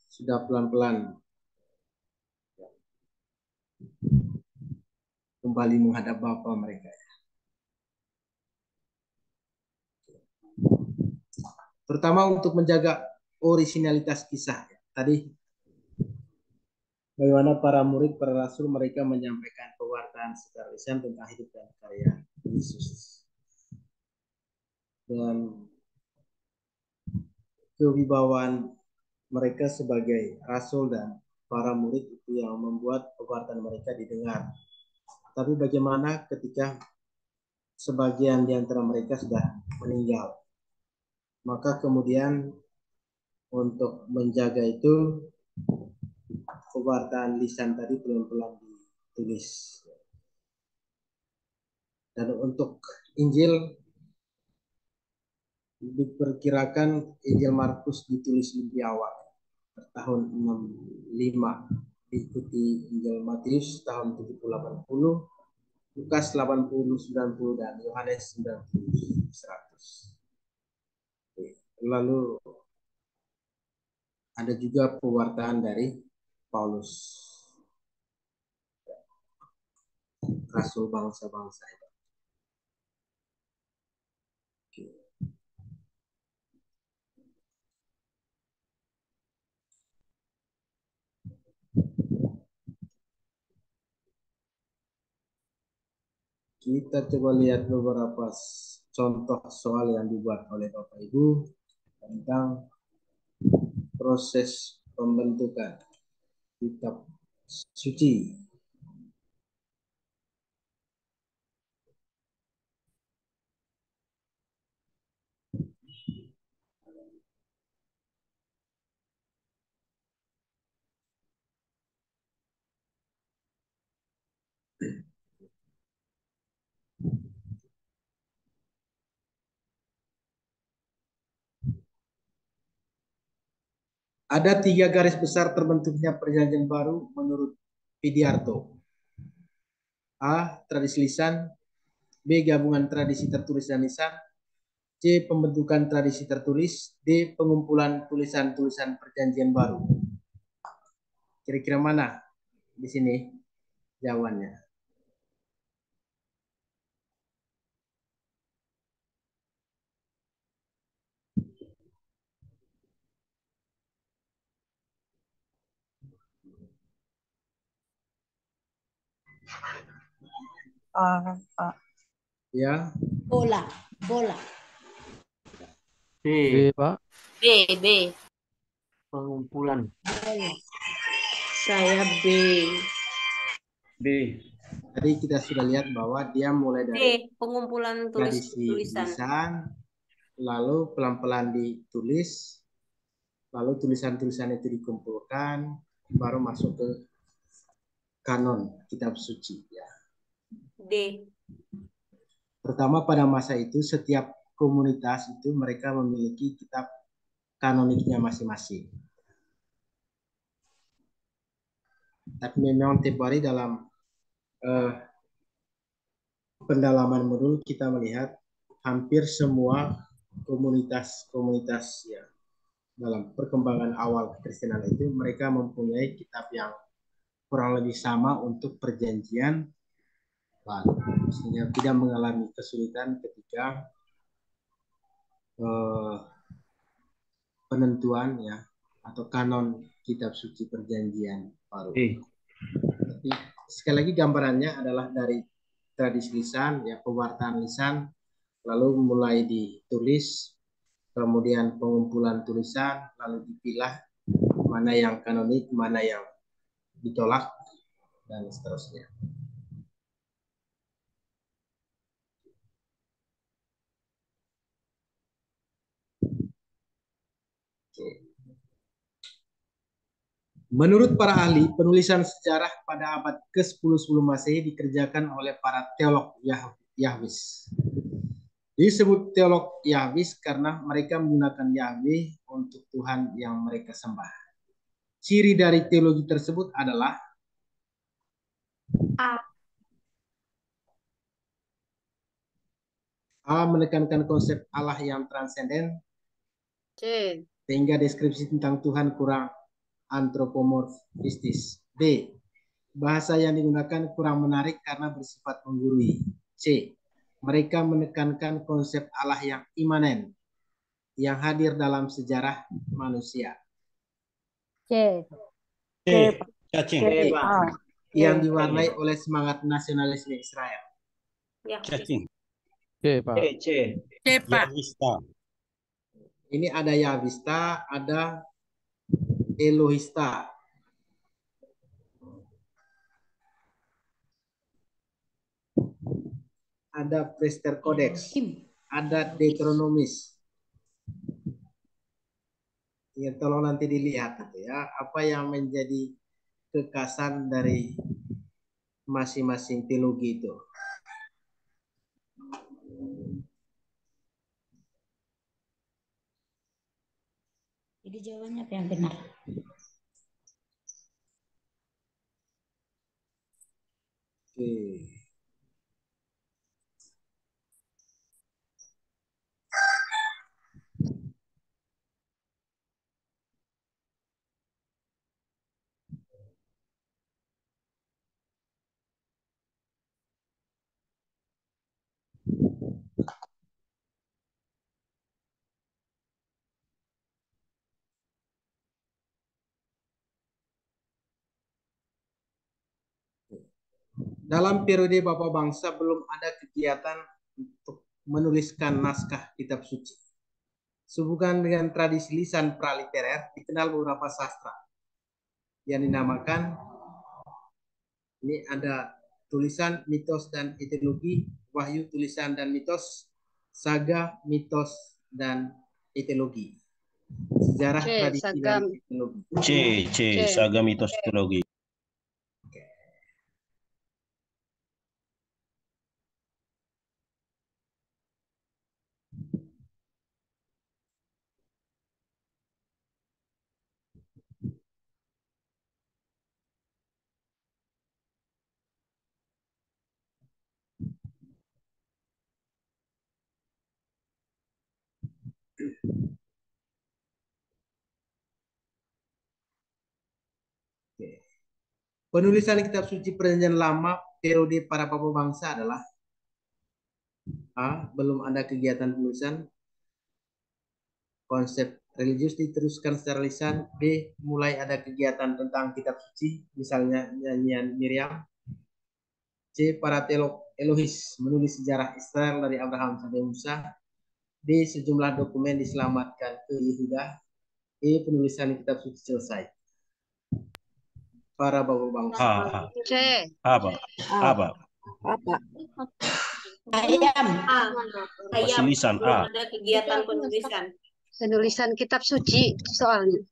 sudah pelan-pelan kembali menghadap Bapa mereka. Terutama untuk menjaga orisinalitas kisah. Tadi bagaimana para murid, para rasul mereka menyampaikan pewartaan secara lisan tentang hidup dan karya Yesus. Dan kewibawaan mereka sebagai rasul dan para murid itu yang membuat pewartaan mereka didengar. Tapi bagaimana ketika sebagian di antara mereka sudah meninggal? Maka kemudian untuk menjaga itu, pewartaan lisan tadi pelan-pelan ditulis. Dan untuk Injil, diperkirakan Injil Markus ditulis lebih awal, tahun 65. Diikuti Injil Matius tahun 70-80, Lukas 80-90, dan Yohanes 90-100. Lalu ada juga pewartaan dari Paulus, rasul bangsa-bangsa itu. Kita coba lihat beberapa contoh soal yang dibuat oleh Bapak Ibu tentang proses pembentukan kitab suci. Ada 3 garis besar terbentuknya Perjanjian Baru menurut Pidiarto. A. Tradisi lisan. B. Gabungan tradisi tertulis dan lisan. C. Pembentukan tradisi tertulis. D. Pengumpulan tulisan-tulisan Perjanjian Baru. Kira-kira mana di sini jawabannya? Ya. Bola. B, Pak. B. Pengumpulan. Saya B. Tadi kita sudah lihat bahwa dia mulai dari D. Pengumpulan tradisi tulisan. lisan, lalu pelan-pelan ditulis, lalu tulisan-tulisan itu dikumpulkan, baru masuk ke kanon kitab suci. Ya. D. Pertama, pada masa itu setiap komunitas itu mereka memiliki kitab kanoniknya masing-masing. Tapi memang tiap hari dalam pendalaman modul kita melihat hampir semua komunitas-komunitas ya dalam perkembangan awal kekristenan itu mereka mempunyai kitab yang kurang lebih sama untuk perjanjian baru, sehingga tidak mengalami kesulitan ketika penentuan ya atau kanon kitab suci perjanjian baru. Tapi sekali lagi gambarannya adalah dari tradisi lisan ya, pewartaan lisan, lalu mulai ditulis, kemudian pengumpulan tulisan, lalu dipilah mana yang kanonik, mana yang ditolak, dan seterusnya. Menurut para ahli, penulisan sejarah pada abad ke-10 sebelum Masehi dikerjakan oleh para teolog Yahwis. Disebut teolog Yahwis karena mereka menggunakan Yahweh untuk Tuhan yang mereka sembah. Ciri dari teologi tersebut adalah A. Menekankan konsep Allah yang transenden, sehingga deskripsi tentang Tuhan kurang antropomorfistis. B. Bahasa yang digunakan kurang menarik karena bersifat menggurui. C. Mereka menekankan konsep Allah yang imanen, yang hadir dalam sejarah manusia. C. Cacing. Yang diwarnai oleh semangat nasionalisme Israel. Cacing. C, Pak. C, Pak. Yahwista. Ini ada Yahwista, ada Elohista. Ada Prester Codex, ada Deuteronomis. Ya, tolong nanti dilihat ya, apa yang menjadi kekasan dari masing-masing teologi itu. Jadi jawabannya apa yang benar? Oke. Dalam periode Bapak Bangsa belum ada kegiatan untuk menuliskan naskah kitab suci. Sehubungan dengan tradisi lisan praliterer, dikenal beberapa sastra yang dinamakan, ini ada tulisan, mitos, dan etiologi, wahyu, tulisan, dan mitos, saga, mitos, dan etiologi. Sejarah, tradisi, dan etiologi. C. Saga, mitos, teologi. Penulisan kitab suci perjanjian lama periode para bapak bangsa adalah A. Belum ada kegiatan penulisan, konsep religius diteruskan secara lisan. B. Mulai ada kegiatan tentang kitab suci, misalnya nyanyian Miriam. C. Para teolog Elohis menulis sejarah Israel dari Abraham sampai Musa. D. Sejumlah dokumen diselamatkan ke Yehuda. E. Penulisan kitab suci selesai. Para bapak bangsa. Apa? Ayam. Ayam. Lisan Belum A. ada kegiatan penulisan. Penulisan kitab suci soalnya.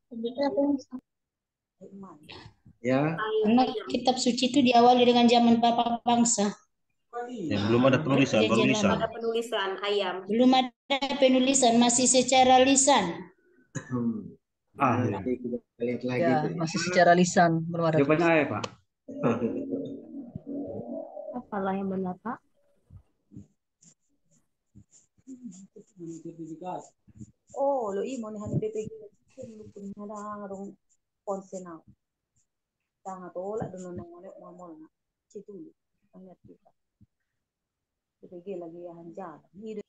Ya. Karena kitab suci itu diawali dengan zaman Papa Bangsa. Ya, belum ada penulisan, baru Perjanjian lisan. lama. Ada penulisan ayam. Belum ada penulisan, masih secara lisan. Nanti kita lihat lagi. Ya, masih secara lisan belum ada. Jawabannya A ya, Pak. Apalah yang benar, Pak? Oh, lo imo ni hani bebek lu punya dah ngarong konsen na. Tanga to la dono nang ngone mamol na. Citu. Angat kita. Bebek lagi ya hanja. Ni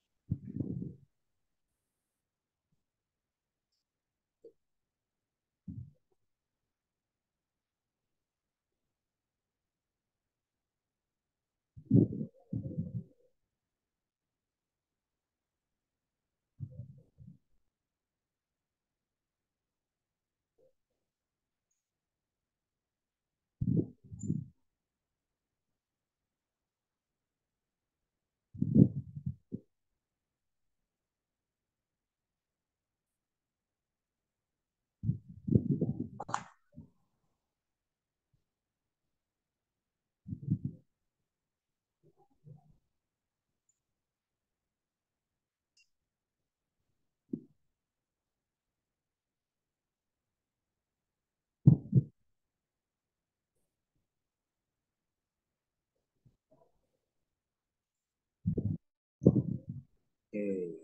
Oke.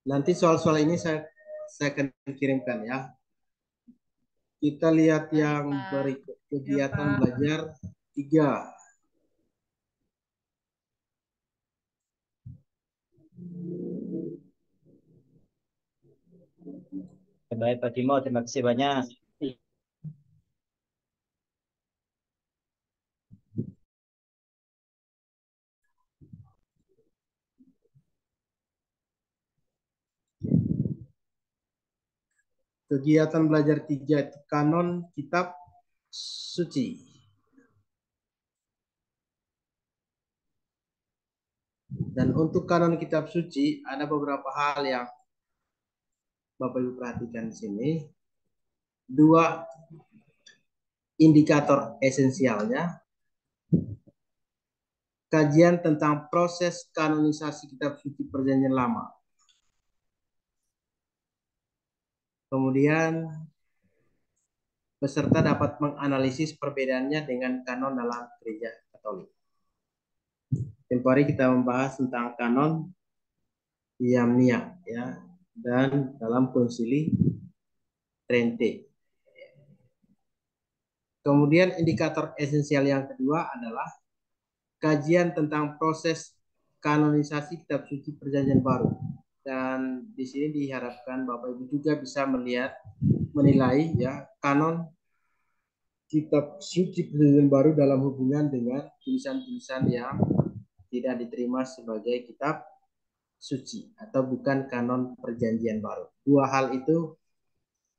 Nanti soal-soal ini saya akan kirimkan ya. Kita lihat yang berikut, kegiatan belajar 3. Baik Pak Timo, terima kasih banyak. Kegiatan belajar 3 itu kanon kitab suci. Dan untuk kanon kitab suci ada beberapa hal yang Bapak Ibu perhatikan di sini. 2 indikator esensialnya. Kajian tentang proses kanonisasi kitab suci Perjanjian Lama. Kemudian peserta dapat menganalisis perbedaannya dengan kanon dalam Gereja Katolik. Tempo hari kita membahas tentang kanon Yamnia ya, dan dalam Konsili Trente. Kemudian indikator esensial yang kedua adalah kajian tentang proses kanonisasi kitab suci Perjanjian Baru. Dan di sini diharapkan Bapak Ibu juga bisa menilai ya kanon kitab suci Perjanjian Baru dalam hubungan dengan tulisan-tulisan yang tidak diterima sebagai kitab suci atau bukan kanon Perjanjian Baru. 2 hal itu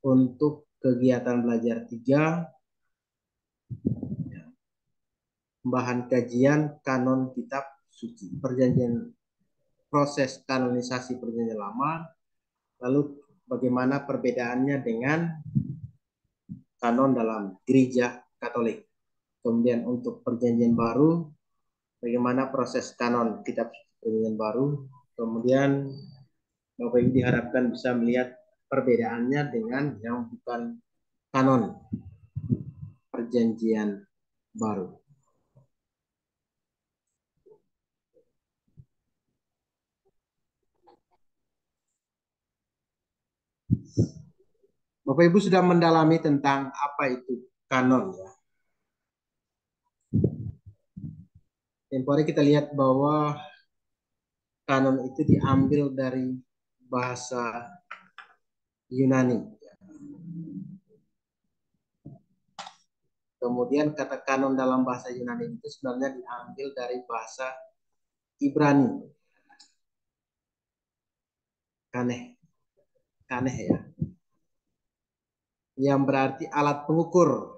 untuk kegiatan belajar 3, bahan kajian kanon kitab suci Perjanjian, proses kanonisasi Perjanjian Lama, lalu bagaimana perbedaannya dengan kanon dalam Gereja Katolik. Kemudian untuk Perjanjian Baru, bagaimana proses kanon kitab Perjanjian Baru. Kemudian Bapak Ibu diharapkan bisa melihat perbedaannya dengan yang bukan kanon Perjanjian Baru. Bapak Ibu sudah mendalami tentang apa itu kanon ya. Tempo hari kita lihat bahwa kanon itu diambil dari bahasa Yunani. Kemudian kata kanon dalam bahasa Yunani itu sebenarnya diambil dari bahasa Ibrani. Kaneh ya. Yang berarti alat pengukur.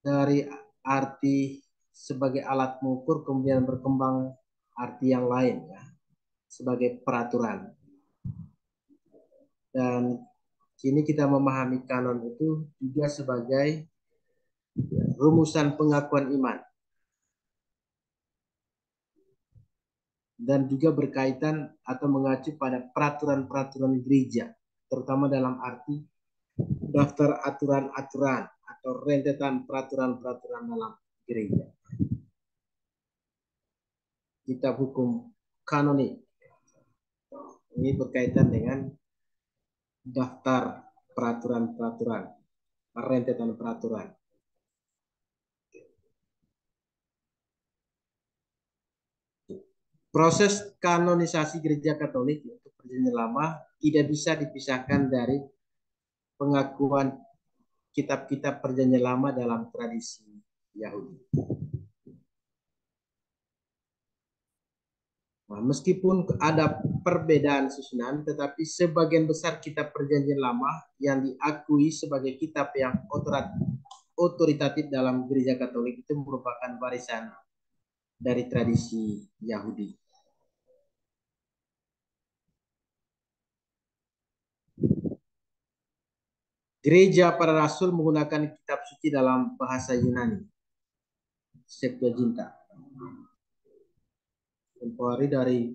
dari arti sebagai alat mengukur kemudian berkembang arti yang lain ya, sebagai peraturan. Dan kini kita memahami kanon itu juga sebagai rumusan pengakuan iman dan juga berkaitan atau mengacu pada peraturan-peraturan gereja, terutama dalam arti daftar aturan-aturan atau rentetan peraturan-peraturan dalam gereja. Kitab hukum kanonik ini berkaitan dengan daftar peraturan-peraturan, rentetan peraturan. Proses kanonisasi gereja Katolik untuk Perjanjian Lama tidak bisa dipisahkan dari pengakuan kitab-kitab Perjanjian Lama dalam tradisi Yahudi. Nah, meskipun ada perbedaan susunan, tetapi sebagian besar kitab Perjanjian Lama yang diakui sebagai kitab yang otoritatif dalam gereja Katolik itu merupakan warisan dari tradisi Yahudi. Gereja para Rasul menggunakan kitab suci dalam bahasa Yunani, Septuaginta. Temporary dari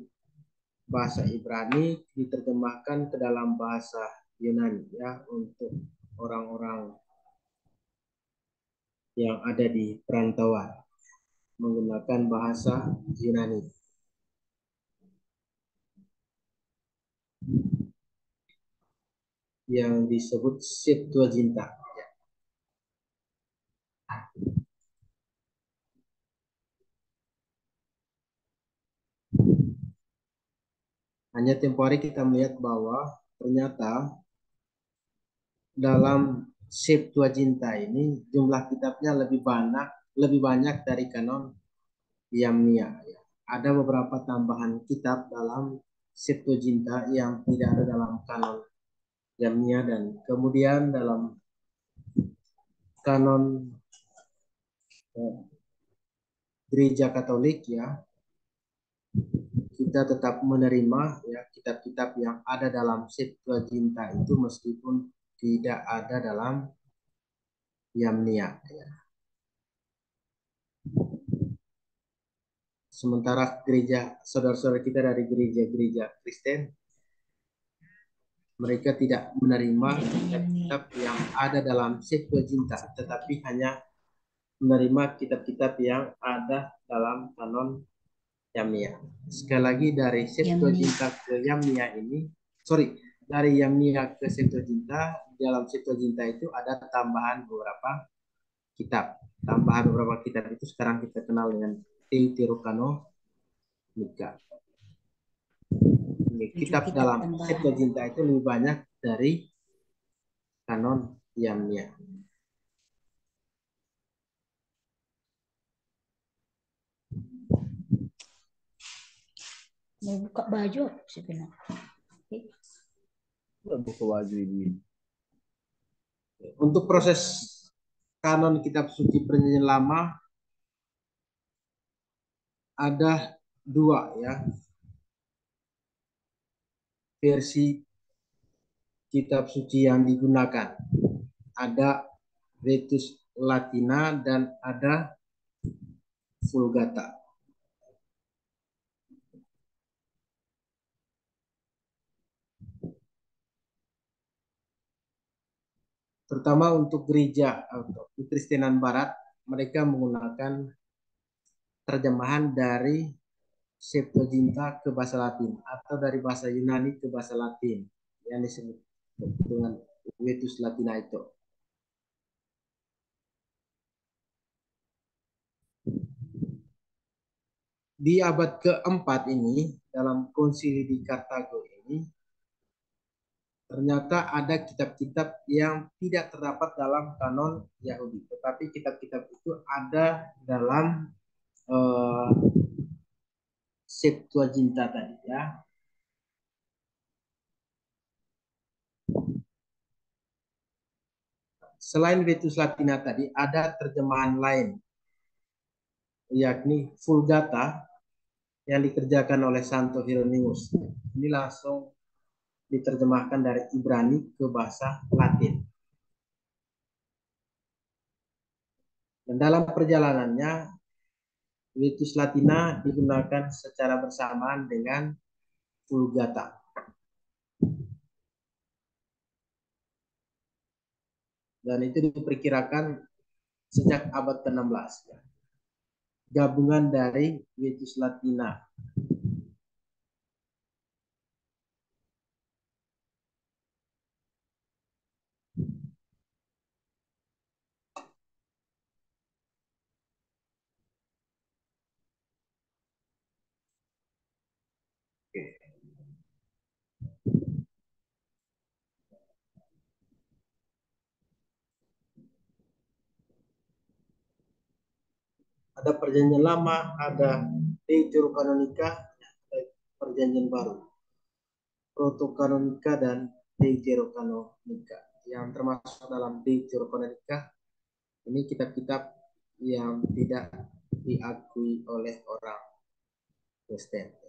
bahasa Ibrani diterjemahkan ke dalam bahasa Yunani ya, untuk orang-orang yang ada di perantauan menggunakan bahasa Yunani. Yang disebut Septuaginta. Hanya tempo hari kita melihat bahwa ternyata dalam Septuaginta ini jumlah kitabnya lebih banyak dari kanon Yamnia. Ada beberapa tambahan kitab dalam Septuaginta yang tidak ada dalam kanon Yamnia, dan kemudian dalam kanon gereja Katolik ya, kita tetap menerima ya kitab-kitab yang ada dalam Septuaginta itu meskipun tidak ada dalam Yamnia ya. Sementara gereja saudara-saudara kita dari gereja-gereja Kristen, mereka tidak menerima kitab-kitab yang ada dalam Septuaginta, tetapi hanya menerima kitab-kitab yang ada dalam kanon Yamnia. Sekali lagi dari Septuaginta ke Yamnia ini, dari Yamnia ke Septuaginta, dalam Septuaginta itu ada tambahan beberapa kitab. Tambahan beberapa kitab itu sekarang kita kenal dengan Deuterokanonika. Kitab dalam Septuaginta itu lebih banyak dari kanon Yamnia. Mau buka baju sebenarnya. Buka baju ini. Untuk proses kanon kitab suci Perjanjian Lama ada dua ya, versi kitab suci yang digunakan. Ada Vetus Latina dan ada Vulgata. Terutama untuk gereja atau Kekristenan Barat, mereka menggunakan terjemahan dari Septuaginta ke bahasa Latin atau dari bahasa Yunani ke bahasa Latin yang disebut dengan Vetus Latina itu. Di abad keempat ini, dalam konsili di Kartago ini, ternyata ada kitab-kitab yang tidak terdapat dalam kanon Yahudi, tetapi kitab-kitab itu ada dalam Septuaginta tadi ya. selain Vetus Latina tadi ada terjemahan lain, yakni Vulgata yang dikerjakan oleh Santo Hieronymus. Ini langsung diterjemahkan dari Ibrani ke bahasa Latin. Dan dalam perjalanannya, Vetus Latina digunakan secara bersamaan dengan Vulgata. Dan itu diperkirakan sejak abad ke-16. Gabungan dari Vetus Latina. Ada perjanjian lama, ada Deuterokanonika, perjanjian baru, Protokanonika dan Deuterokanonika. Yang termasuk dalam Deuterokanonika ini kitab-kitab yang tidak diakui oleh orang Kristen.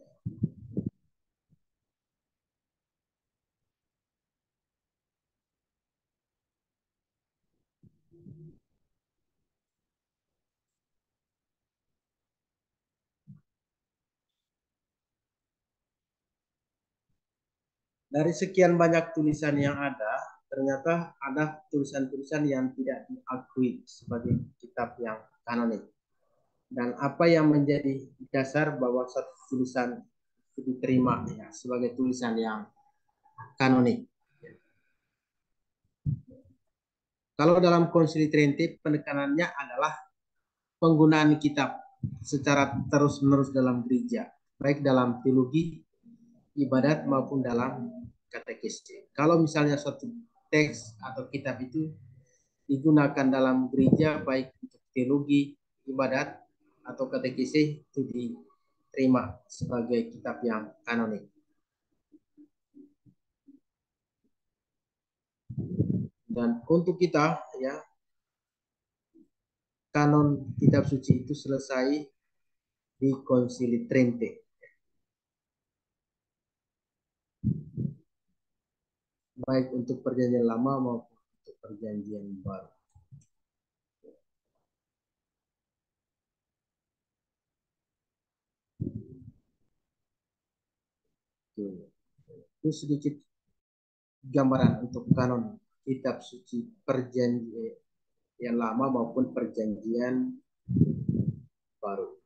Dari sekian banyak tulisan yang ada, ternyata ada tulisan-tulisan yang tidak diakui sebagai kitab yang kanonik. Dan apa yang menjadi dasar bahwa satu tulisan diterima ya, sebagai tulisan yang kanonik? Kalau dalam Konsili Trente, penekanannya adalah penggunaan kitab secara terus-menerus dalam gereja, baik dalam teologi, ibadat maupun dalam katekistik. Kalau misalnya suatu teks atau kitab itu digunakan dalam gereja, baik untuk teologi, ibadat, atau katekistik, itu diterima sebagai kitab yang kanonik. Dan untuk kita, ya, kanon kitab suci itu selesai di Konsili Trente. Baik untuk perjanjian lama maupun untuk perjanjian baru. Itu sedikit gambaran untuk kanon kitab suci perjanjian lama maupun perjanjian baru.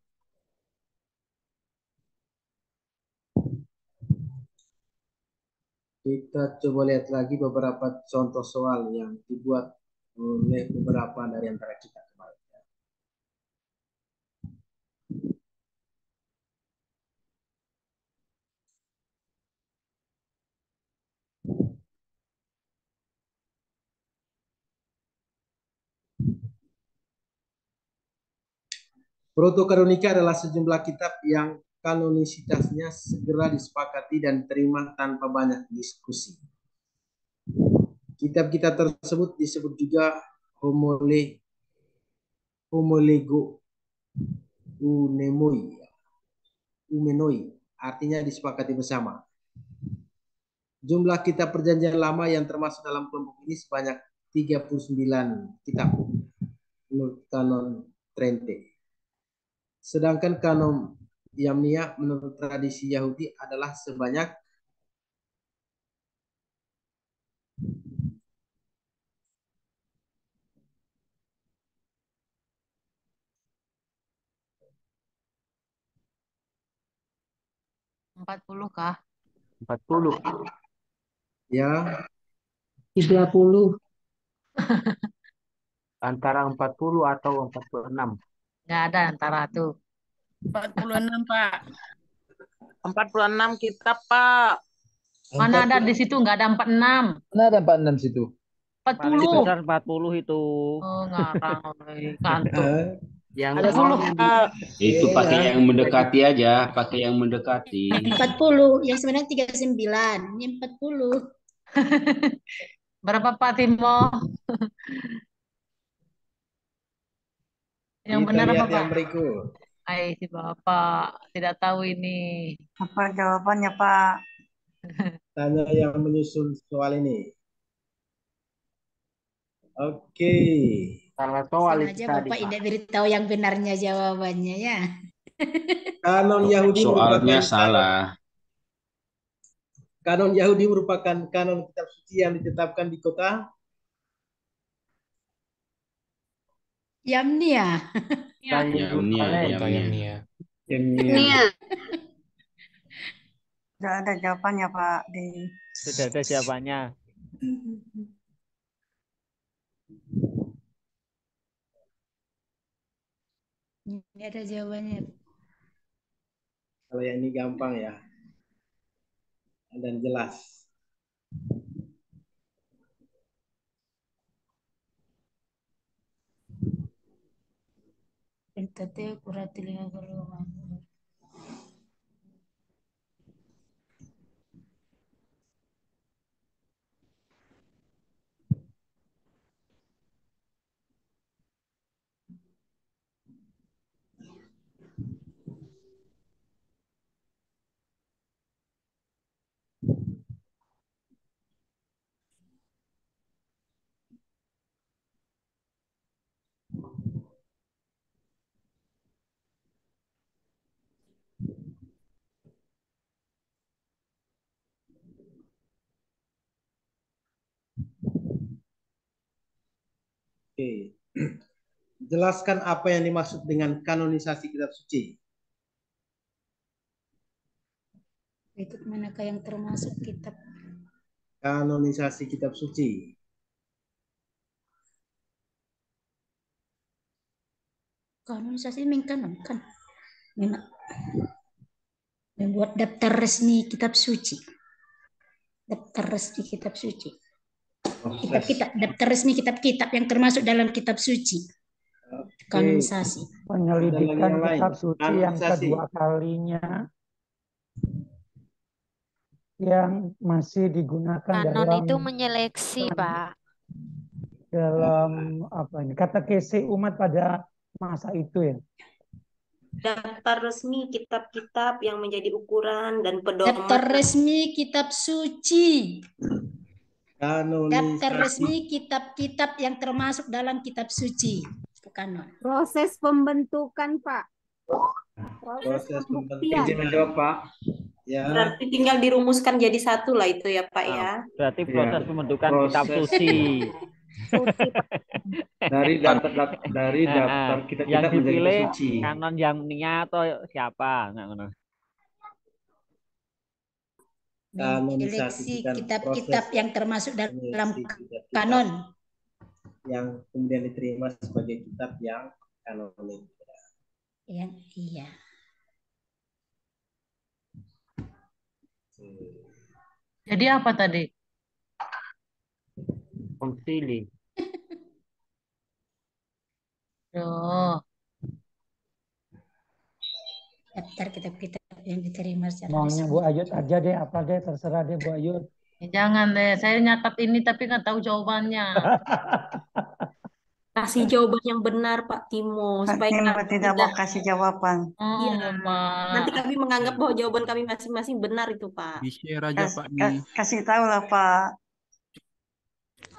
Kita coba lihat lagi beberapa contoh soal yang dibuat oleh beberapa dari antara kita kemarin. Protokanonika adalah sejumlah kitab yang kanonisitasnya segera disepakati dan diterima tanpa banyak diskusi. Kitab-kitab tersebut disebut juga homolego umenoi, artinya disepakati bersama. Jumlah kitab perjanjian lama yang termasuk dalam kelompok ini sebanyak 39 kitab menurut kanon Trente. Sedangkan kanon Yamnia menurut tradisi Yahudi adalah sebanyak 40 kah? 40. Ya. 30. Antara 40 atau 46. Nggak ada antara tuh. 46, Pak. 46 kitab, Pak. Mana ada di situ nggak ada 46. Mana ada 46 situ? 40. Besar 40 itu. Oh, ngarang kantor. Yang Ada 10, Pak. itu pakai yang mendekati aja, pakai yang mendekati. 40, yang sebenarnya 39, ini 40. Berapa Pak Timo? Yang Kita benar apa lihat Pak? yang berikut. Hai si Bapak, tidak tahu ini. Apa jawabannya, Pak? Tanya yang menyusun soal ini. Oke. Salah soal itu Sengaja tadi, Bapak Pak. tidak beritahu yang benarnya jawabannya ya. Kanon Yahudi Soalnya merupakan salah. kanon Yahudi merupakan kanon kitab suci yang ditetapkan di kota Yamnia. Yamnia. Nia. Tidak ada jawabannya, Pak. Sudah ada jawabannya. Ini ada jawabannya. Kalau yang ini gampang ya. Dan jelas. Entate kurati lima berlima. Oke. Jelaskan apa yang dimaksud dengan kanonisasi kitab suci. Itu manakah yang termasuk kitab Kanonisasi kitab suci. kanonisasi mengkanonkan. Membuat daftar resmi kitab suci. Daftar resmi kitab suci. Kitab-kitab, daftar resmi kitab-kitab yang termasuk dalam kitab suci. Kanonisasi. Penyelidikan kitab suci yang kedua kalinya yang masih digunakan Kanon dalam itu menyeleksi, Pak. dalam apa ini katekesi umat pada masa itu ya. Daftar resmi kitab-kitab yang menjadi ukuran dan pedoman. Daftar resmi kitab suci. Kanonisasi. Daftar resmi kitab-kitab yang termasuk dalam kitab suci. Kanon. Proses pembentukan, Pak. Proses pembuktian. Izin menjawab, Pak. Ya. Berarti tinggal dirumuskan jadi satu lah itu ya Pak ya. Berarti proses pembentukan kitab suci. Dari daftar kitab-kitab yang menjadi dipilih suci. kanon Yamnia atau siapa? Menyeleksi kitab-kitab yang termasuk dalam kanon yang kemudian diterima sebagai kitab yang kanonik. Yang iya. Jadi apa tadi? Konsili. Oh. Daftar kitab-kitab yang diterima secara Maunya resmi. Bu Ayud aja deh, apa deh, terserah deh Bu Ayud. Jangan deh, saya nyatat ini tapi nggak tahu jawabannya. Kasih jawaban yang benar Pak Timo supaya Timo kami tidak mau kasih jawaban. Iya. Nanti kami menganggap bahwa jawaban kami masing-masing benar itu Pak. Di-share aja Pak nih. Kasih tahu lah Pak.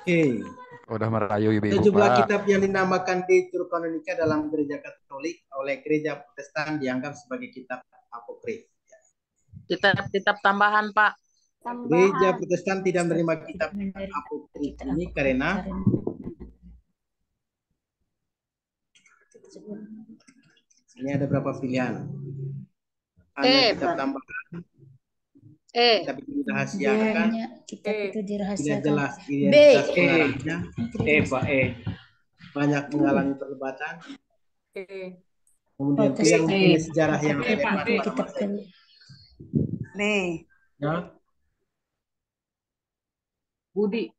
Oke. Udah merayu ibu-ibu, Sejumlah Pak. kitab yang dinamakan Deuterokanonika dalam gereja Katolik oleh gereja Protestan dianggap sebagai kitab apokrif. Kitab tambahan, Pak. Gereja Protestan tidak menerima kitab apokrif ini karena ini ada berapa pilihan? Ada kitab tambahan, kitab itu dirahasiakan, kitab itu tidak dirahasiakan. jelas B. identitas pengarangnya, banyak mengalami perdebatan, kemudian itu yang mempunyai sejarah yang relevan pada masa itu. B. Ya. Budi.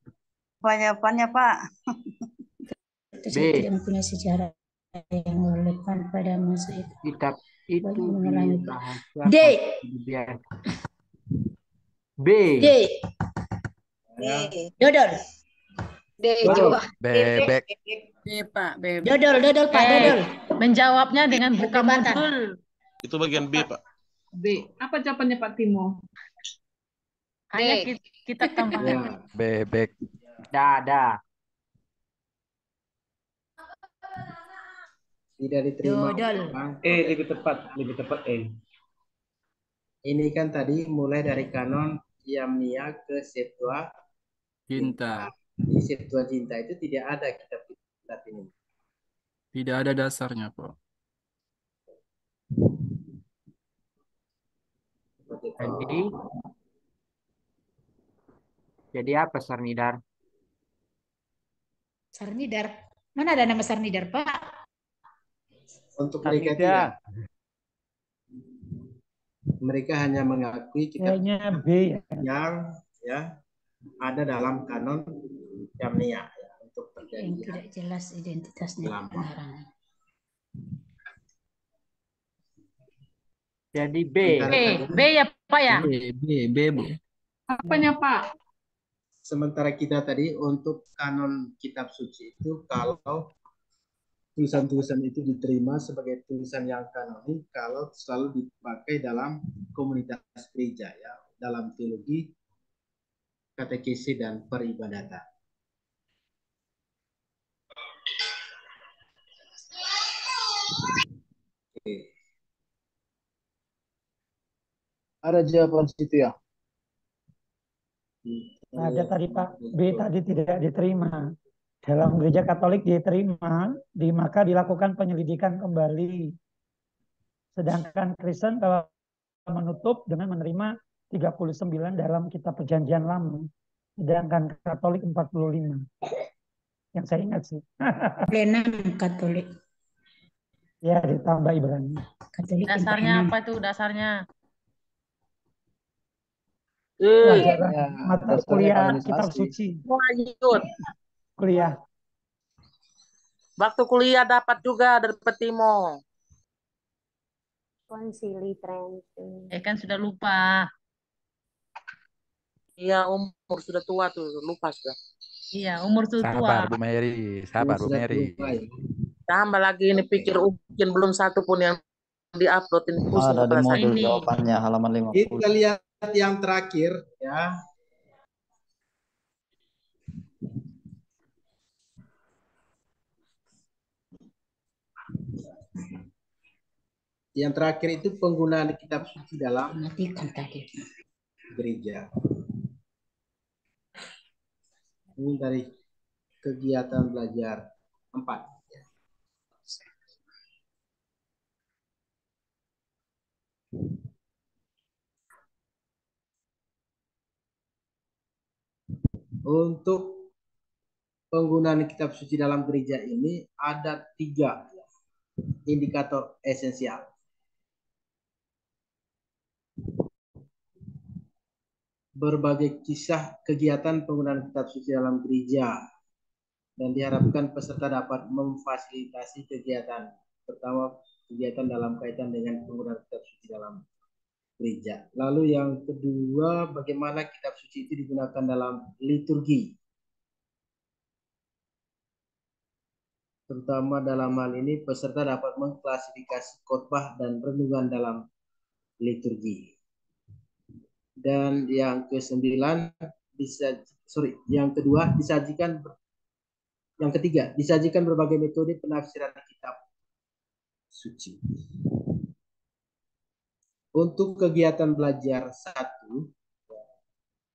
Jawabannya Pak. Itu tidak mempunyai sejarah yang relevan pada masa itu. Kitab itu dirahasiakan. D. B. D. Dodol. coba. Bebek. B, Pak. B. Dodol, Pak, dodol. Menjawabnya dengan buka Perdebatan. modul. Itu bagian B, Pak. B. Apa jawabannya Pak Timo? Hanya kitab tambahan. Ya, Bebek. Dah. tidak diterima. Dodol. Bang. Lebih tepat E. Ini kan tadi mulai dari kanon Yamnia ke Septua Cinta. Di Septuaginta itu tidak ada kitab-kitab ini. Tidak ada dasarnya, Pak. Jadi apa Sarnidar? Sarnidar. Mana ada nama Sarnidar, Pak? Untuk mereka tidak. Mereka hanya mengakui kitab B yang ya ada dalam kanon Yamnia ya, untuk Yang perjanjian tidak jelas identitasnya. lama. Jadi B. B ya Pak ya? B, Bu. Apanya Pak? Sementara kita tadi untuk kanon kitab suci itu kalau tulisan-tulisan itu diterima sebagai tulisan yang kanonik kalau selalu dipakai dalam komunitas gereja ya, dalam teologi, katekesi dan peribadatan. Oke. Ada jawaban situ ya? Ada tadi Pak, B tadi tidak diterima. Dalam gereja Katolik diterima, maka dilakukan penyelidikan kembali. Sedangkan Kristen kalau menutup dengan menerima 39 dalam kitab perjanjian lama. Sedangkan Katolik 45. Yang saya ingat sih. 6 Katolik. Ya, ditambah Ibrani. Katolik Dasarnya 46. apa itu dasarnya? Pelajaran mata kuliah kitab suci. Lanjut. Kuliah. Waktu kuliah dapat juga dari Petimo. Konsili Trento. Kan sudah lupa. Iya, umur sudah tua tuh, lupa sudah. Iya, umur sudah tua. Sabar Bu Mary, sabar Bu Mary. Tambah lagi ini pikir mungkin belum satu pun yang diupload ini pusing Ada di kepala saya. modul jawabannya halaman 50. Kita lihat yang terakhir ya. Yang terakhir itu penggunaan kitab suci dalam gereja. Ini dari kegiatan belajar 4. Untuk penggunaan kitab suci dalam gereja ini ada 3 indikator esensial. Berbagai kisah kegiatan penggunaan kitab suci dalam gereja dan diharapkan peserta dapat memfasilitasi kegiatan, pertama kegiatan dalam kaitan dengan penggunaan kitab suci dalam gereja. Lalu yang kedua, bagaimana kitab suci itu digunakan dalam liturgi, terutama dalam hal ini peserta dapat mengklasifikasi khotbah dan renungan dalam liturgi. Dan yang ketiga disajikan berbagai metode penafsiran kitab suci. Untuk kegiatan belajar 1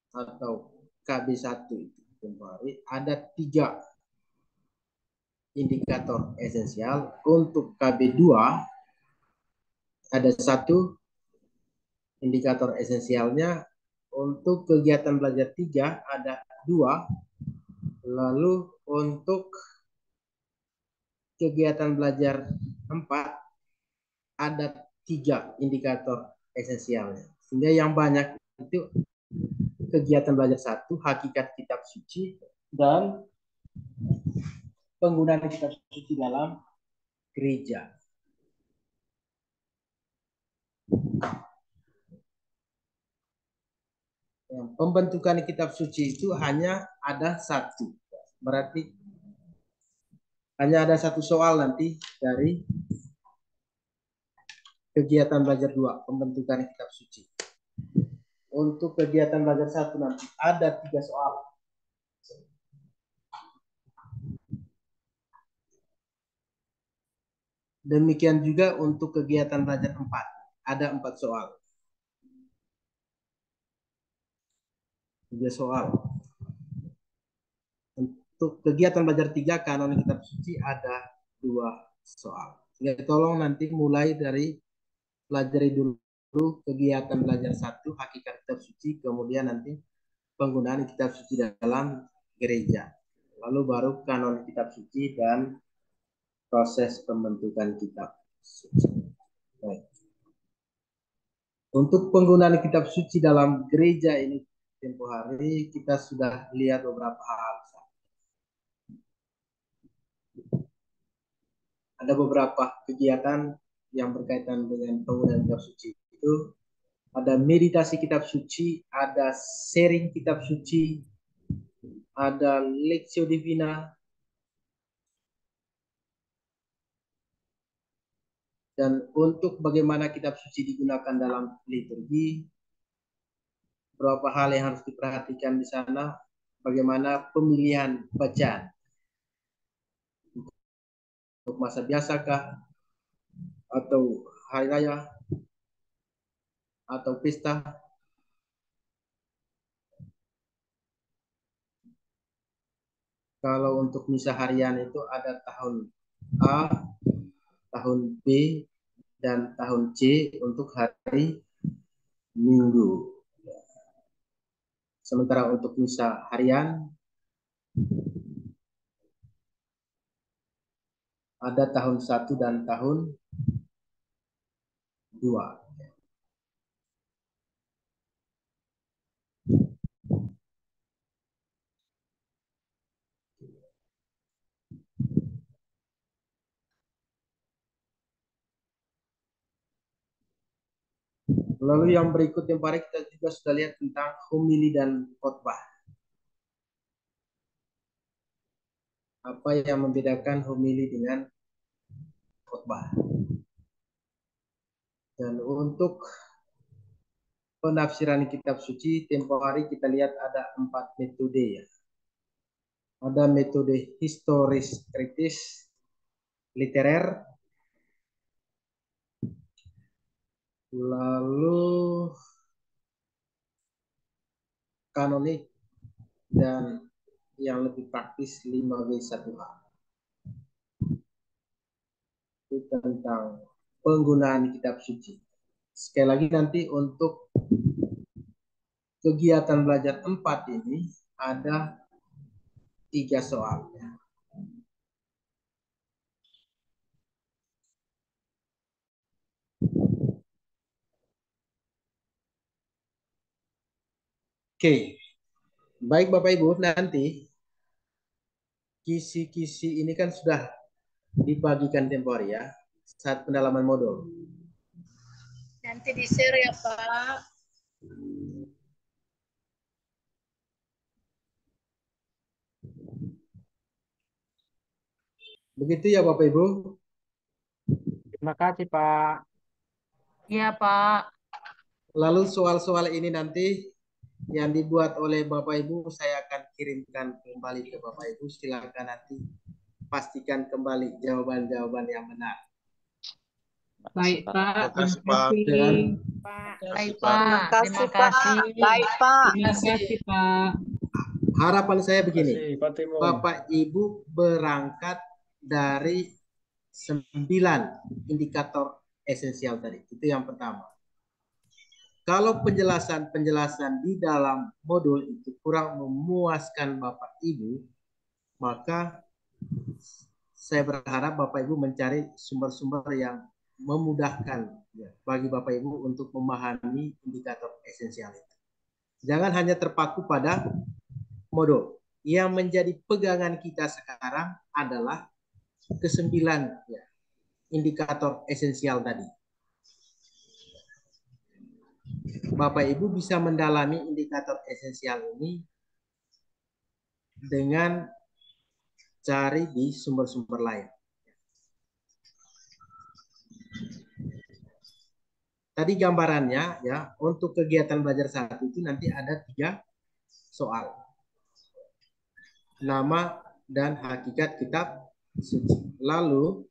atau KB1 itu kembali ada 3 indikator esensial. Untuk KB2 ada 1 indikator esensialnya. Untuk kegiatan belajar 3 ada 2. Lalu untuk kegiatan belajar 4 ada 3 indikator esensialnya. Sehingga yang banyak itu kegiatan belajar 1, hakikat kitab suci, dan penggunaan kitab suci dalam gereja. Pembentukan kitab suci itu hanya ada 1. Berarti hanya ada satu soal nanti dari kegiatan belajar 2, pembentukan kitab suci. Untuk kegiatan belajar 1 nanti ada 3 soal. Demikian juga untuk kegiatan belajar 4, ada 4 soal. 3 soal. Untuk kegiatan belajar 3, kanon kitab suci ada 2 soal. Jadi tolong nanti mulai dari pelajari dulu kegiatan belajar 1, hakikat kitab suci, kemudian nanti penggunaan kitab suci dalam gereja. Lalu baru kanon kitab suci dan proses pembentukan kitab suci. Baik. Untuk penggunaan kitab suci dalam gereja ini tempo hari kita sudah lihat beberapa hal. Ada beberapa kegiatan yang berkaitan dengan penggunaan kitab suci itu. Ada meditasi kitab suci, ada sharing kitab suci, ada Lectio Divina, dan untuk bagaimana kitab suci digunakan dalam liturgi, beberapa hal yang harus diperhatikan di sana, bagaimana pemilihan bacaan. Untuk masa biasakah, atau hari raya, atau pesta. Kalau untuk misa harian itu ada tahun A, tahun B, dan tahun C untuk hari Minggu. Sementara untuk misa harian ada tahun 1 dan tahun 2. Lalu yang berikut yang mari kita juga sudah lihat tentang homili dan khotbah. Apa yang membedakan homili dengan khotbah? Dan untuk penafsiran kitab suci tempo hari kita lihat ada 4 metode ya. Ada metode historis kritis, literer, lalu kanonik, dan yang lebih praktis 5W1H. Itu tentang penggunaan kitab suci. Sekali lagi nanti untuk kegiatan belajar 4 ini ada 3 soal. Oke, baik Bapak Ibu, nanti kisi-kisi ini kan sudah dibagikan tempo hari ya, saat pendalaman modul. Nanti di-share ya Pak. Begitu ya Bapak Ibu. Terima kasih Pak. Iya Pak. Lalu soal-soal ini nanti yang dibuat oleh Bapak Ibu saya akan kirimkan kembali ke Bapak Ibu. Silakan nanti pastikan kembali jawaban-jawaban yang benar. Baik Pak. Terima kasih Pak. Baik Pak. Terima kasih. Baik, Pak. Terima kasih Pak. Harapan saya begini, Bapak Ibu berangkat dari 9 indikator esensial tadi. Itu yang pertama. Kalau penjelasan di dalam modul itu kurang memuaskan Bapak Ibu, maka saya berharap Bapak Ibu mencari sumber-sumber yang memudahkan ya, bagi Bapak Ibu untuk memahami indikator esensial itu. Jangan hanya terpaku pada modul. Yang menjadi pegangan kita sekarang adalah ke-9 ya, indikator esensial tadi. Bapak Ibu bisa mendalami indikator esensial ini dengan cari di sumber-sumber lain. Tadi gambarannya ya, untuk kegiatan belajar 1 itu nanti ada 3 soal. Nama dan hakikat kitab suci. Lalu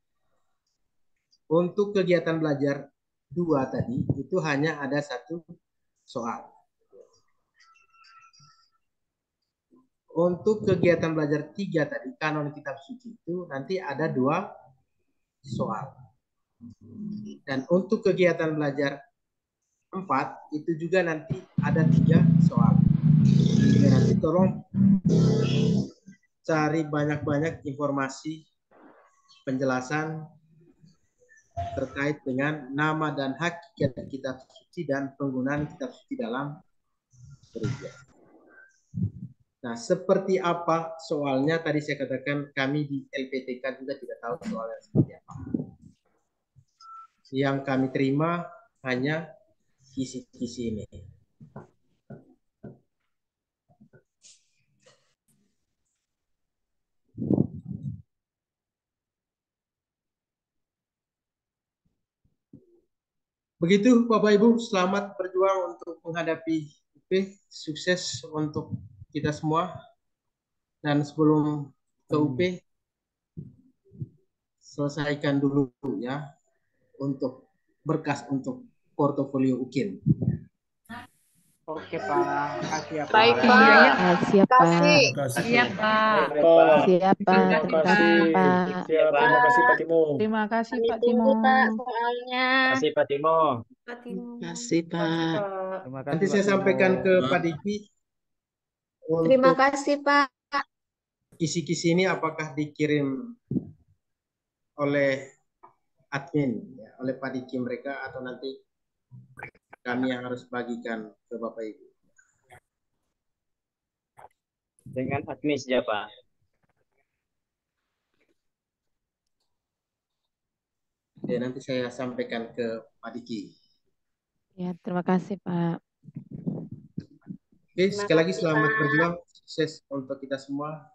untuk kegiatan belajar 2 tadi itu hanya ada 1 soal. Untuk kegiatan belajar 3 tadi, kanon kitab suci itu nanti ada 2 soal. Dan untuk kegiatan belajar 4 itu juga nanti ada 3 soal. Jadi nanti tolong cari banyak-banyak informasi penjelasan terkait dengan nama dan hakikat kitab suci dan penggunaan kitab suci dalam gereja. Nah, seperti apa soalnya tadi saya katakan kami di LPTK juga tidak tahu soalnya seperti apa. Yang kami terima hanya kisi-kisi ini. Begitu Bapak Ibu, selamat berjuang untuk menghadapi UP, sukses untuk kita semua. Dan sebelum ke UP, selesaikan dulu ya untuk berkas untuk portofolio UKIN. Oke Pak, makasih ya Pak. Baik Pak. Siap Pak. Siap Pak. Siap Pak. Terima kasih Pak. Terima kasih Pak Timo. Terima kasih Pak Timo. Soalnya. Terima kasih Pak Timo. Kasih Pak. Nanti saya sampaikan ke Pak Diki. Terima kasih Pak. Kisi-kisi ini apakah dikirim oleh admin, ya, oleh Pak Diki mereka atau nanti kami yang harus bagikan ke Bapak Ibu? Dengan admin saja Pak. Oke, nanti saya sampaikan ke Pak Diki. Ya, terima kasih Pak. Oke, sekali lagi selamat berjuang, sukses untuk kita semua.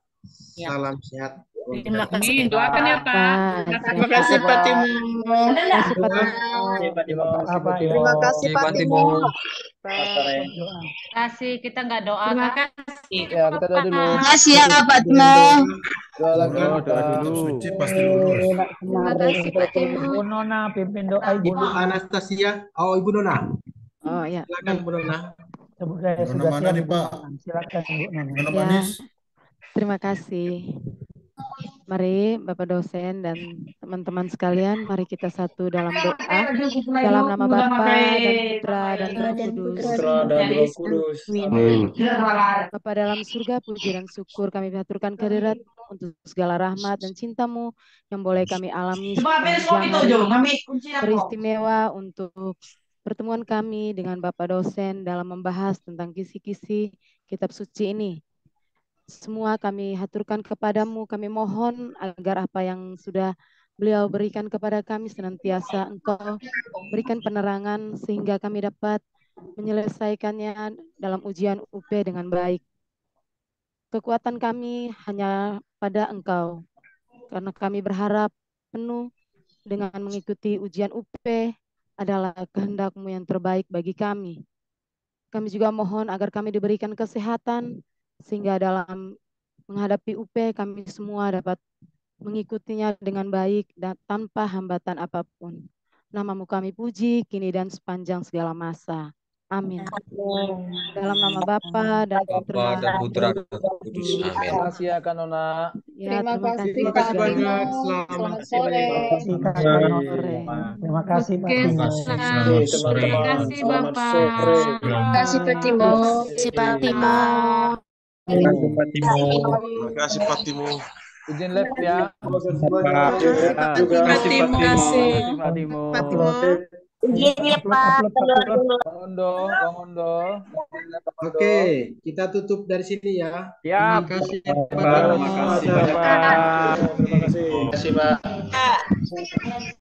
Salam sehat. Terima kasih. Doakan ya Pak. Terima kasih Pak Timo. Terima kasih Pak Timo. Terima kasih Pak Timo. Terima kasih, kita nggak doa. Terima Kak. kasih. Ya, kita doa dulu. Terima kasih ya Pak Timo. Doa lagi. Doa dulu. Suci pasti lulus. Terima kasih Pak Timo. Ibu Nona pimpin doa Ibu. Ibu Anastasia, oh Ibu Nona. Oh ya. Silakan Ibu Nona. Semoga sudah Mana siap nih Pak? Silakan Ibu Nona. Mana Ya. manis? Terima kasih. Mari Bapak dosen dan teman-teman sekalian, mari kita satu dalam doa. Dalam nama Bapa dan Putra dan Roh Kudus. Putra dan Roh Kudus. Amin. Bapa dalam surga, puji dan syukur kami haturkan kehadirat untuk segala rahmat dan cinta-Mu yang boleh kami alami sepanjang hari beristimewa untuk pertemuan kami dengan Bapak dosen dalam membahas tentang kisi-kisi kitab suci ini. Semua kami haturkan kepadamu, kami mohon agar apa yang sudah beliau berikan kepada kami senantiasa Engkau berikan penerangan sehingga kami dapat menyelesaikannya dalam ujian UP dengan baik. Kekuatan kami hanya pada Engkau, karena kami berharap penuh dengan mengikuti ujian UP adalah kehendak-Mu yang terbaik bagi kami. Kami juga mohon agar kami diberikan kesehatan, sehingga dalam menghadapi UP kami semua dapat mengikutinya dengan baik dan tanpa hambatan apapun. Nama-Mu kami puji kini dan sepanjang segala masa. Amin. Dalam nama Bapa dan Putra dan Roh Kudus. Terima Amin. kasih ya Kak Nona. Ya, terima kasih. Terima kasih banyak. Selamat sore. Terima kasih Pak Timo. Terima kasih Bapak. Terima kasih Pak Timo. Terima kasih Pak Timo. Terima kasih Pak Timo. Terima kasih Pak Timo. Izin lab ya. Terima kasih Pak Timo. Pak Timo. Izin ya Pak. Ondo. Oke, kita tutup dari sini ya. Ya. Terima kasih. Terima kasih banyak Pak. Terima kasih Pak.